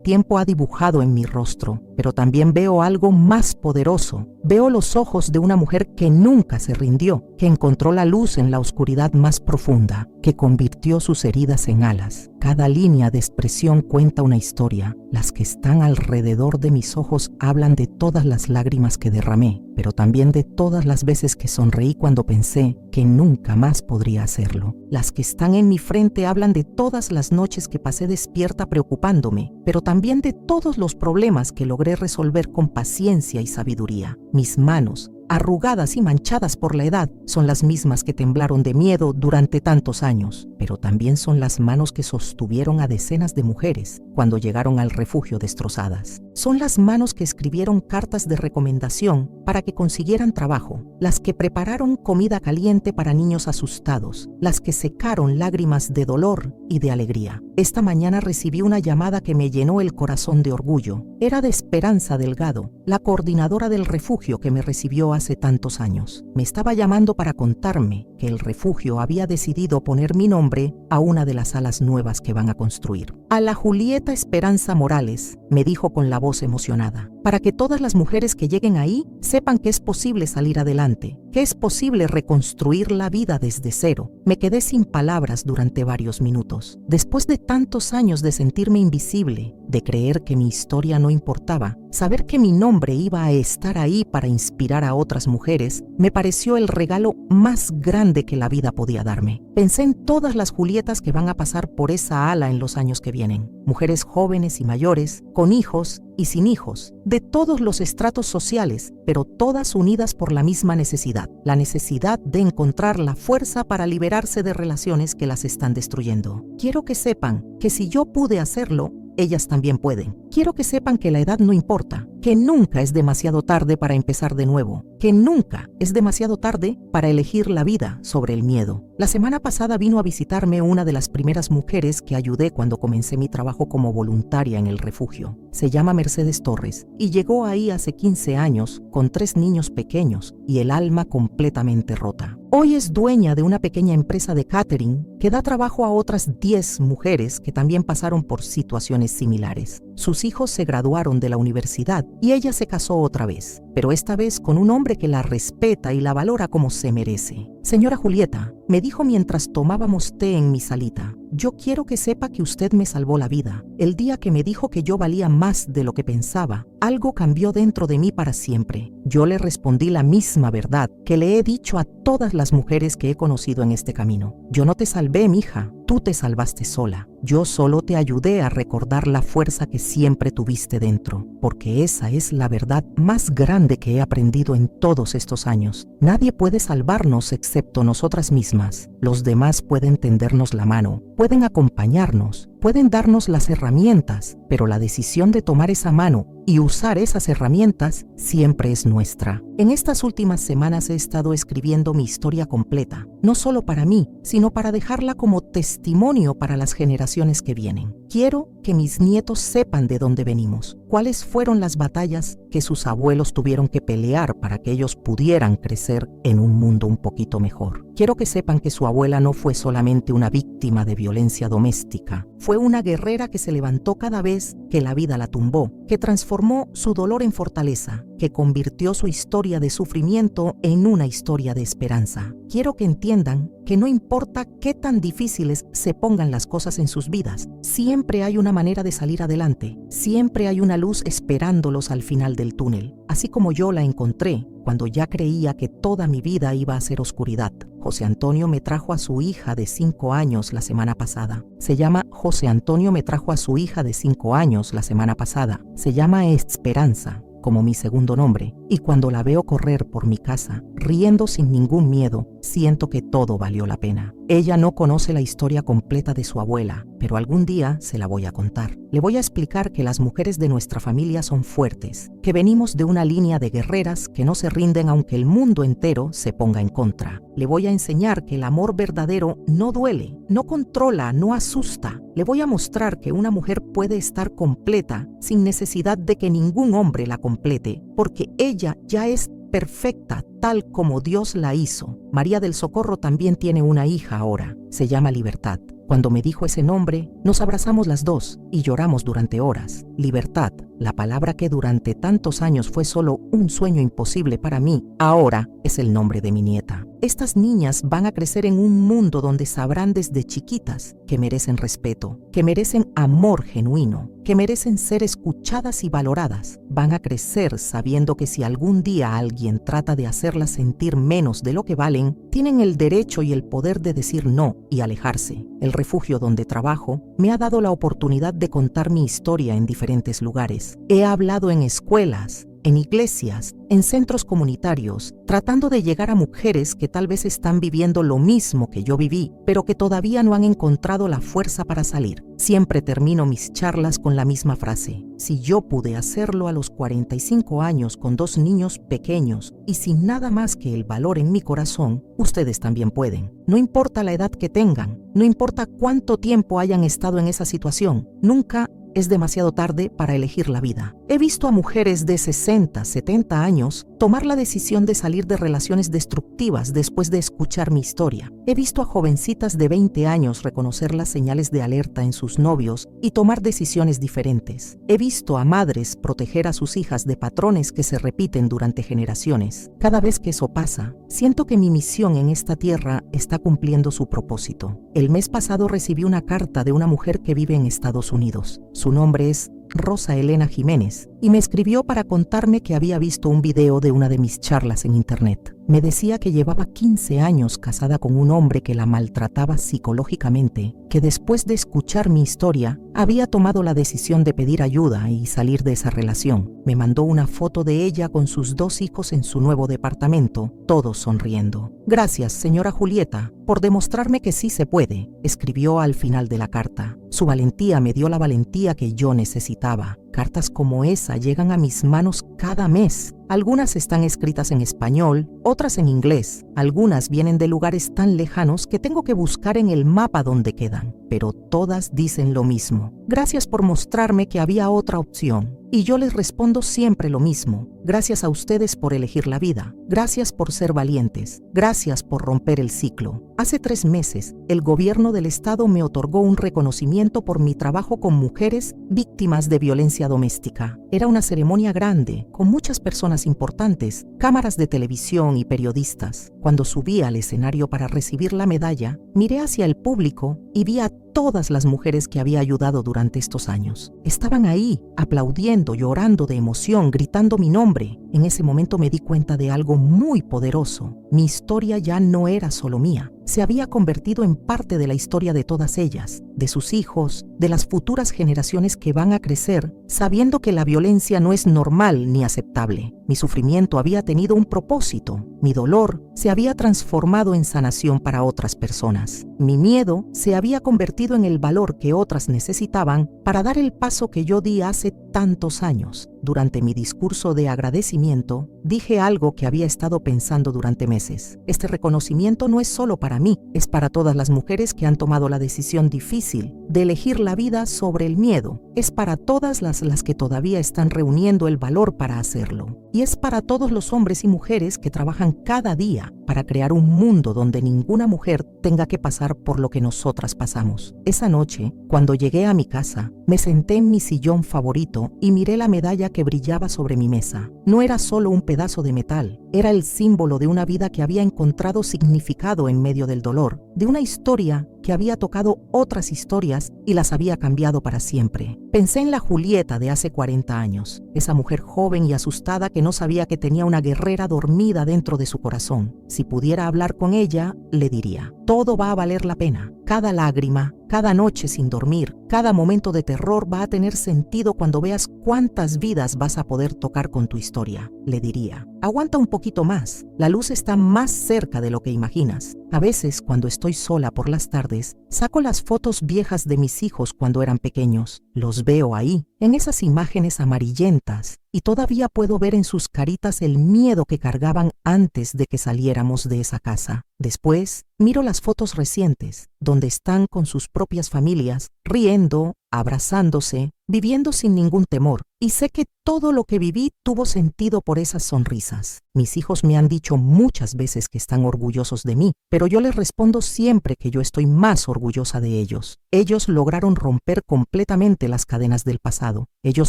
tiempo ha dibujado en mi rostro, pero también veo algo más poderoso. Veo los ojos de una mujer que nunca se rindió, que encontró la luz en la oscuridad más profunda, que convirtió sus heridas en alas. Cada línea de expresión cuenta una historia. Las que están alrededor de mis ojos hablan de todas las lágrimas que derramé, pero también de todas las veces que sonreí cuando pensé que nunca más podría hacerlo. Las que están en mi frente hablan de todas las noches que pasé despierta preocupándome, pero también de todos los problemas que logré resolver con paciencia y sabiduría. Mis manos, arrugadas y manchadas por la edad, son las mismas que temblaron de miedo durante tantos años, pero también son las manos que sostuvieron a decenas de mujeres cuando llegaron al refugio destrozadas. Son las manos que escribieron cartas de recomendación para que consiguieran trabajo, las que prepararon comida caliente para niños asustados, las que secaron lágrimas de dolor y de alegría. Esta mañana recibí una llamada que me llenó el corazón de orgullo. Era de Esperanza Delgado, la coordinadora del refugio que me recibió hace tantos años. Me estaba llamando para contarme que el refugio había decidido poner mi nombre a una de las salas nuevas que van a construir. A la Julieta Esperanza Morales, me dijo con la voz emocionada, para que todas las mujeres que lleguen ahí sepan que es posible salir adelante, que es posible reconstruir la vida desde cero. Me quedé sin palabras durante varios minutos. Después de tantos años de sentirme invisible, de creer que mi historia no importaba, saber que mi nombre iba a estar ahí para inspirar a otras mujeres, me pareció el regalo más grande que la vida podía darme. Pensé en todas las Julietas que van a pasar por esa ala en los años que vienen. Mujeres jóvenes y mayores, con hijos y sin hijos, de todos los estratos sociales, pero todas unidas por la misma necesidad, la necesidad de encontrar la fuerza para liberarse de relaciones que las están destruyendo. Quiero que sepan que si yo pude hacerlo, ellas también pueden. Quiero que sepan que la edad no importa, que nunca es demasiado tarde para empezar de nuevo, que nunca es demasiado tarde para elegir la vida sobre el miedo. La semana pasada vino a visitarme una de las primeras mujeres que ayudé cuando comencé mi trabajo como voluntaria en el refugio. Se llama Mercedes Torres y llegó ahí hace 15 años con 3 niños pequeños y el alma completamente rota. Hoy es dueña de una pequeña empresa de catering que da trabajo a otras 10 mujeres que también pasaron por situaciones similares. Sus hijos se graduaron de la universidad y ella se casó otra vez, pero esta vez con un hombre que la respeta y la valora como se merece. Señora Julieta, Me dijo mientras tomábamos té en mi salita: yo quiero que sepa que usted me salvó la vida. El día que me dijo que yo valía más de lo que pensaba, algo cambió dentro de mí para siempre. Yo le respondí la misma verdad que le he dicho a todas las mujeres que he conocido en este camino: yo no te salvé, mija, tú te salvaste sola. Yo solo te ayudé a recordar la fuerza que siempre tuviste dentro, porque esa es la verdad más grande que he aprendido en todos estos años. Nadie puede salvarnos excepto nosotras mismas. Los demás pueden tendernos la mano, pueden acompañarnos, pueden darnos las herramientas, pero la decisión de tomar esa mano y usar esas herramientas siempre es nuestra. En estas últimas semanas he estado escribiendo mi historia completa, no solo para mí, sino para dejarla como testimonio para las generaciones que vienen. Quiero que mis nietos sepan de dónde venimos, cuáles fueron las batallas que sus abuelos tuvieron que pelear para que ellos pudieran crecer en un mundo un poquito mejor. Quiero que sepan que su abuela no fue solamente una víctima de violencia doméstica, fue una guerrera que se levantó cada vez que la vida la tumbó, que transformó su dolor en fortaleza, que convirtió su historia de sufrimiento en una historia de esperanza. Quiero que entiendan que no importa qué tan difíciles se pongan las cosas en sus vidas, siempre hay una manera de salir adelante, siempre hay una luz esperándolos al final del túnel, así como yo la encontré cuando ya creía que toda mi vida iba a ser oscuridad. José Antonio me trajo a su hija de 5 años la semana pasada. Se llama José Antonio me trajo a su hija de 5 años la semana pasada. Se llama Esperanza, como mi segundo nombre, y cuando la veo correr por mi casa, riendo sin ningún miedo, siento que todo valió la pena. Ella no conoce la historia completa de su abuela, pero algún día se la voy a contar. Le voy a explicar que las mujeres de nuestra familia son fuertes, que venimos de una línea de guerreras que no se rinden aunque el mundo entero se ponga en contra. Le voy a enseñar que el amor verdadero no duele, no controla, no asusta. Le voy a mostrar que una mujer puede estar completa sin necesidad de que ningún hombre la complete, porque ella ya es perfecta tal como Dios la hizo. María del Socorro también tiene una hija ahora, se llama Libertad. Cuando me dijo ese nombre, nos abrazamos las dos y lloramos durante horas. Libertad, la palabra que durante tantos años fue solo un sueño imposible para mí, ahora es el nombre de mi nieta. Estas niñas van a crecer en un mundo donde sabrán desde chiquitas que merecen respeto, que merecen amor genuino, que merecen ser escuchadas y valoradas. Van a crecer sabiendo que si algún día alguien trata de hacerlas sentir menos de lo que valen, tienen el derecho y el poder de decir no y alejarse. El refugio donde trabajo me ha dado la oportunidad de contar mi historia en diferentes lugares. He hablado en escuelas, en iglesias, en centros comunitarios, tratando de llegar a mujeres que tal vez están viviendo lo mismo que yo viví, pero que todavía no han encontrado la fuerza para salir. Siempre termino mis charlas con la misma frase: si yo pude hacerlo a los 45 años con 2 niños pequeños y sin nada más que el valor en mi corazón, ustedes también pueden. No importa la edad que tengan, no importa cuánto tiempo hayan estado en esa situación, nunca es demasiado tarde para elegir la vida. He visto a mujeres de 60, 70 años tomar la decisión de salir de relaciones destructivas después de escuchar mi historia. He visto a jovencitas de 20 años reconocer las señales de alerta en sus novios y tomar decisiones diferentes. He visto a madres proteger a sus hijas de patrones que se repiten durante generaciones. Cada vez que eso pasa, siento que mi misión en esta tierra está cumpliendo su propósito. El mes pasado recibí una carta de una mujer que vive en Estados Unidos. Su nombre es Rosa Elena Jiménez, y me escribió para contarme que había visto un video de una de mis charlas en internet. Me decía que llevaba 15 años casada con un hombre que la maltrataba psicológicamente, que después de escuchar mi historia, había tomado la decisión de pedir ayuda y salir de esa relación. Me mandó una foto de ella con sus 2 hijos en su nuevo departamento, todos sonriendo. Gracias, señora Julieta, por demostrarme que sí se puede, escribió al final de la carta. Su valentía me dio la valentía que yo necesitaba. Cartas como esa llegan a mis manos cada mes. Algunas están escritas en español, otras en inglés. Algunas vienen de lugares tan lejanos que tengo que buscar en el mapa dónde quedan. Pero todas dicen lo mismo. Gracias por mostrarme que había otra opción. Y yo les respondo siempre lo mismo. Gracias a ustedes por elegir la vida. Gracias por ser valientes. Gracias por romper el ciclo. Hace 3 meses, el gobierno del estado me otorgó un reconocimiento por mi trabajo con mujeres víctimas de violencia doméstica. Era una ceremonia grande, con muchas personas importantes, cámaras de televisión y periodistas. Cuando subí al escenario para recibir la medalla, miré hacia el público y vi a todas las mujeres que había ayudado durante estos años. Estaban ahí, aplaudiendo, llorando de emoción, gritando mi nombre. En ese momento me di cuenta de algo muy poderoso. Mi historia ya no era solo mía. Se había convertido en parte de la historia de todas ellas, de sus hijos, de las futuras generaciones que van a crecer, sabiendo que la violencia no es normal ni aceptable. Mi sufrimiento había tenido un propósito. Mi dolor se había transformado en sanación para otras personas. Mi miedo se había convertido en el valor que otras necesitaban para dar el paso que yo di hace tantos años. Durante mi discurso de agradecimiento, dije algo que había estado pensando durante meses. Este reconocimiento no es solo para mí, es para todas las mujeres que han tomado la decisión difícil de elegir la vida sobre el miedo. Es para todas las que todavía están reuniendo el valor para hacerlo. Y es para todos los hombres y mujeres que trabajan cada día para crear un mundo donde ninguna mujer tenga que pasar por lo que nosotras pasamos. Esa noche, cuando llegué a mi casa, me senté en mi sillón favorito y miré la medalla que brillaba sobre mi mesa. No era solo un pedazo de metal, era el símbolo de una vida que había encontrado significado en medio del dolor, de una historia que había tocado otras historias y las había cambiado para siempre. Pensé en la Julieta de hace 40 años, esa mujer joven y asustada que no sabía que tenía una guerrera dormida dentro de su corazón. Si pudiera hablar con ella, le diría: todo va a valer la pena. Cada lágrima, cada noche sin dormir, cada momento de terror va a tener sentido cuando veas cuántas vidas vas a poder tocar con tu historia. Le diría: aguanta un poquito más, la luz está más cerca de lo que imaginas. A veces, cuando estoy sola por las tardes, saco las fotos viejas de mis hijos cuando eran pequeños. Los veo ahí, en esas imágenes amarillentas, y todavía puedo ver en sus caritas el miedo que cargaban antes de que saliéramos de esa casa. Después, miro las fotos recientes, donde están con sus propias familias, riendo, abrazándose, viviendo sin ningún temor. Y sé que todo lo que viví tuvo sentido por esas sonrisas. Mis hijos me han dicho muchas veces que están orgullosos de mí, pero yo les respondo siempre que yo estoy más orgullosa de ellos. Ellos lograron romper completamente las cadenas del pasado. Ellos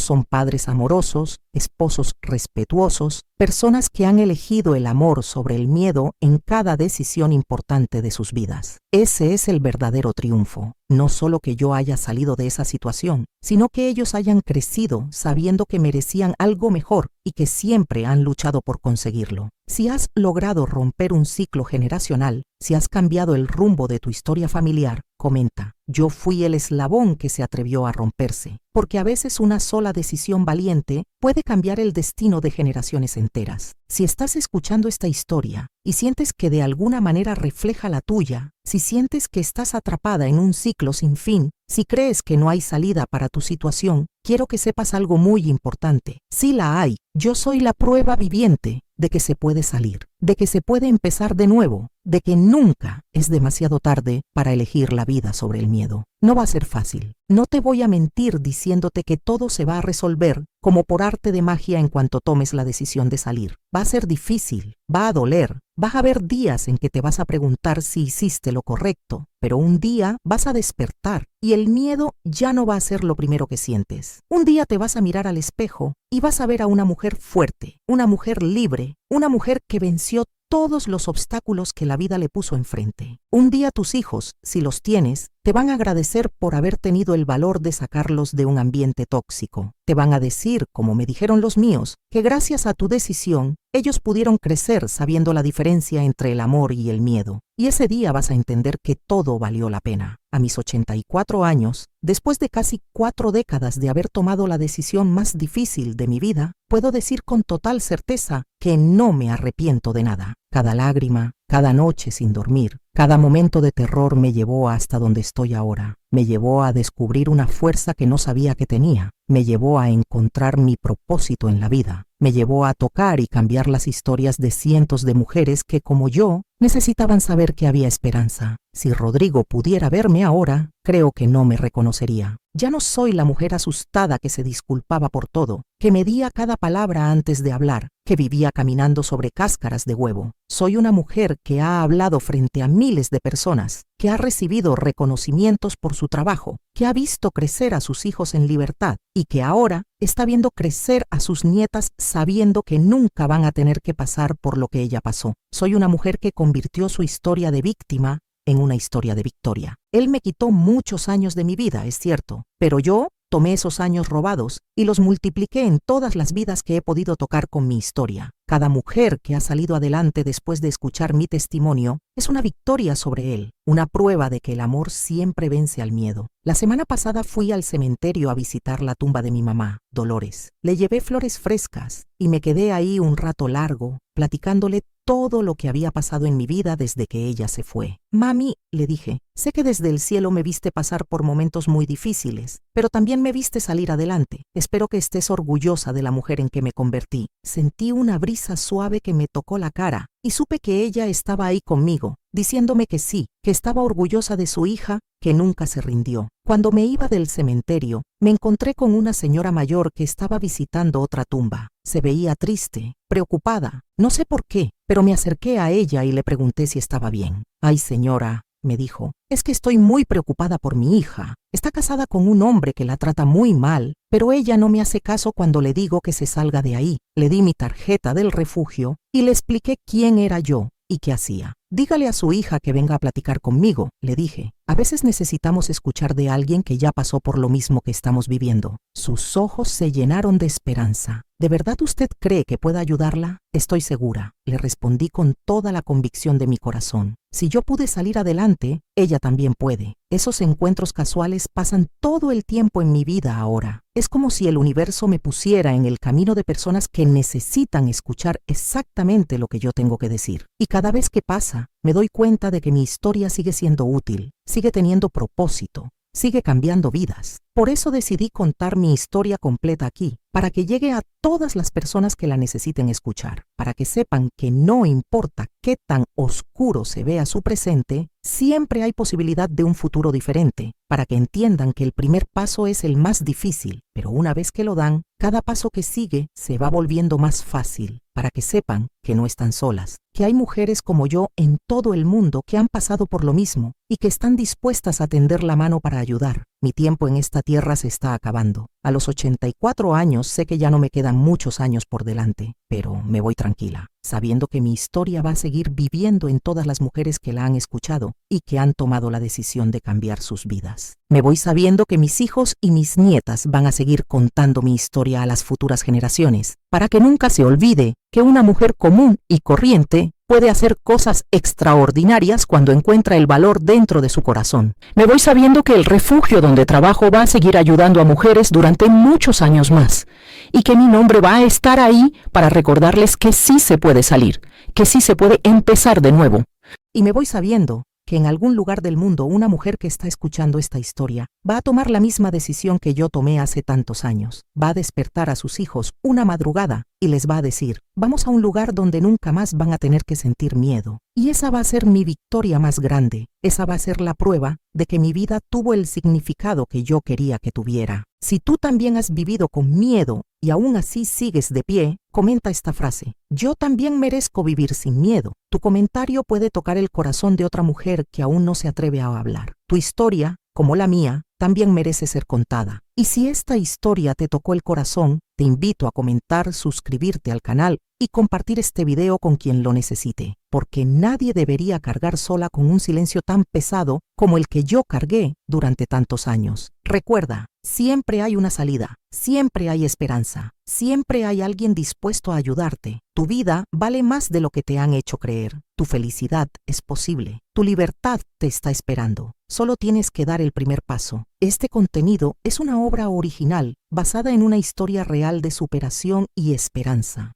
son padres amorosos, esposos respetuosos, personas que han elegido el amor sobre el miedo en cada decisión importante de sus vidas. Ese es el verdadero triunfo. No solo que yo haya salido de esa situación, sino que ellos hayan crecido sabiendo que merecían algo mejor y que siempre han luchado por conseguirlo. Si has logrado romper un ciclo generacional, si has cambiado el rumbo de tu historia familiar, comenta: yo fui el eslabón que se atrevió a romperse, porque a veces una sola decisión valiente puede cambiar el destino de generaciones enteras. Si estás escuchando esta historia y sientes que de alguna manera refleja la tuya, si sientes que estás atrapada en un ciclo sin fin, si crees que no hay salida para tu situación, quiero que sepas algo muy importante. Sí la hay. Yo soy la prueba viviente de que se puede salir, de que se puede empezar de nuevo, de que nunca es demasiado tarde para elegir la vida sobre el miedo. No va a ser fácil. No te voy a mentir diciéndote que todo se va a resolver como por arte de magia en cuanto tomes la decisión de salir. Va a ser difícil, va a doler, vas a haber días en que te vas a preguntar si hiciste lo correcto, pero un día vas a despertar y el miedo ya no va a ser lo primero que sientes. Un día te vas a mirar al espejo y vas a ver a una mujer fuerte, una mujer libre, una mujer que venció todos los obstáculos que la vida le puso enfrente. Un día tus hijos, si los tienes, te van a agradecer por haber tenido el valor de sacarlos de un ambiente tóxico. Te van a decir, como me dijeron los míos, que gracias a tu decisión, ellos pudieron crecer sabiendo la diferencia entre el amor y el miedo. Y ese día vas a entender que todo valió la pena. A mis 84 años, después de casi 4 décadas de haber tomado la decisión más difícil de mi vida, puedo decir con total certeza que no me arrepiento de nada. Cada lágrima, cada noche sin dormir, cada momento de terror me llevó hasta donde estoy ahora. Me llevó a descubrir una fuerza que no sabía que tenía. Me llevó a encontrar mi propósito en la vida. Me llevó a tocar y cambiar las historias de cientos de mujeres que, como yo, Necesitaban saber que había esperanza. Si Rodrigo pudiera verme ahora, creo que no me reconocería. Ya no soy la mujer asustada que se disculpaba por todo, que medía cada palabra antes de hablar, que vivía caminando sobre cáscaras de huevo. Soy una mujer que ha hablado frente a miles de personas, que ha recibido reconocimientos por su trabajo, que ha visto crecer a sus hijos en libertad y que ahora está viendo crecer a sus nietas sabiendo que nunca van a tener que pasar por lo que ella pasó. Soy una mujer que convirtió su historia de víctima en una historia de victoria. Él me quitó muchos años de mi vida, es cierto, pero yo tomé esos años robados y los multipliqué en todas las vidas que he podido tocar con mi historia. Cada mujer que ha salido adelante después de escuchar mi testimonio es una victoria sobre él, una prueba de que el amor siempre vence al miedo. La semana pasada fui al cementerio a visitar la tumba de mi mamá, Dolores. Le llevé flores frescas y me quedé ahí un rato largo, platicándole todo lo que había pasado en mi vida desde que ella se fue. Mami, le dije, sé que desde el cielo me viste pasar por momentos muy difíciles, pero también me viste salir adelante. Espero que estés orgullosa de la mujer en que me convertí. Sentí una brisa suave que me tocó la cara y supe que ella estaba ahí conmigo, diciéndome que sí, que estaba orgullosa de su hija, que nunca se rindió. Cuando me iba del cementerio, me encontré con una señora mayor que estaba visitando otra tumba. Se veía triste, preocupada. No sé por qué, pero me acerqué a ella y le pregunté si estaba bien. «Ay, señora», me dijo, «es que estoy muy preocupada por mi hija. Está casada con un hombre que la trata muy mal, pero ella no me hace caso cuando le digo que se salga de ahí». Le di mi tarjeta del refugio y le expliqué quién era yo y qué hacía. «Dígale a su hija que venga a platicar conmigo», le dije. «A veces necesitamos escuchar de alguien que ya pasó por lo mismo que estamos viviendo». Sus ojos se llenaron de esperanza. «¿De verdad usted cree que pueda ayudarla?» «Estoy segura», le respondí con toda la convicción de mi corazón. «Si yo pude salir adelante, ella también puede». Esos encuentros casuales pasan todo el tiempo en mi vida ahora. Es como si el universo me pusiera en el camino de personas que necesitan escuchar exactamente lo que yo tengo que decir. Y cada vez que pasa, me doy cuenta de que mi historia sigue siendo útil, sigue teniendo propósito, sigue cambiando vidas. Por eso decidí contar mi historia completa aquí, para que llegue a todas las personas que la necesiten escuchar, para que sepan que no importa qué tan oscuro se vea su presente, siempre hay posibilidad de un futuro diferente, para que entiendan que el primer paso es el más difícil, pero una vez que lo dan, cada paso que sigue se va volviendo más fácil, para que sepan que no están solas, que hay mujeres como yo en todo el mundo que han pasado por lo mismo y que están dispuestas a tender la mano para ayudar. Mi tiempo en esta tierra se está acabando. A los 84 años sé que ya no me quedan muchos años por delante, pero me voy tranquila, sabiendo que mi historia va a seguir viviendo en todas las mujeres que la han escuchado y que han tomado la decisión de cambiar sus vidas. Me voy sabiendo que mis hijos y mis nietas van a seguir contando mi historia a las futuras generaciones, para que nunca se olvide que una mujer común y corriente puede hacer cosas extraordinarias cuando encuentra el valor dentro de su corazón. Me voy sabiendo que el refugio donde trabajo va a seguir ayudando a mujeres durante muchos años más y que mi nombre va a estar ahí para recordarles que sí se puede salir, que sí se puede empezar de nuevo. Y me voy sabiendo que en algún lugar del mundo una mujer que está escuchando esta historia va a tomar la misma decisión que yo tomé hace tantos años. Va a despertar a sus hijos una madrugada y les va a decir, vamos a un lugar donde nunca más van a tener que sentir miedo. Y esa va a ser mi victoria más grande. Esa va a ser la prueba de que mi vida tuvo el significado que yo quería que tuviera. Si tú también has vivido con miedo y aún así sigues de pie, comenta esta frase. Yo también merezco vivir sin miedo. Tu comentario puede tocar el corazón de otra mujer que aún no se atreve a hablar. Tu historia, como la mía, también merece ser contada. Y si esta historia te tocó el corazón, te invito a comentar, suscribirte al canal y compartir este video con quien lo necesite, porque nadie debería cargar sola con un silencio tan pesado como el que yo cargué durante tantos años. Recuerda, siempre hay una salida, siempre hay esperanza, siempre hay alguien dispuesto a ayudarte. Tu vida vale más de lo que te han hecho creer. Tu felicidad es posible. Tu libertad te está esperando. Solo tienes que dar el primer paso. Este contenido es una obra original basada en una historia real de superación y esperanza.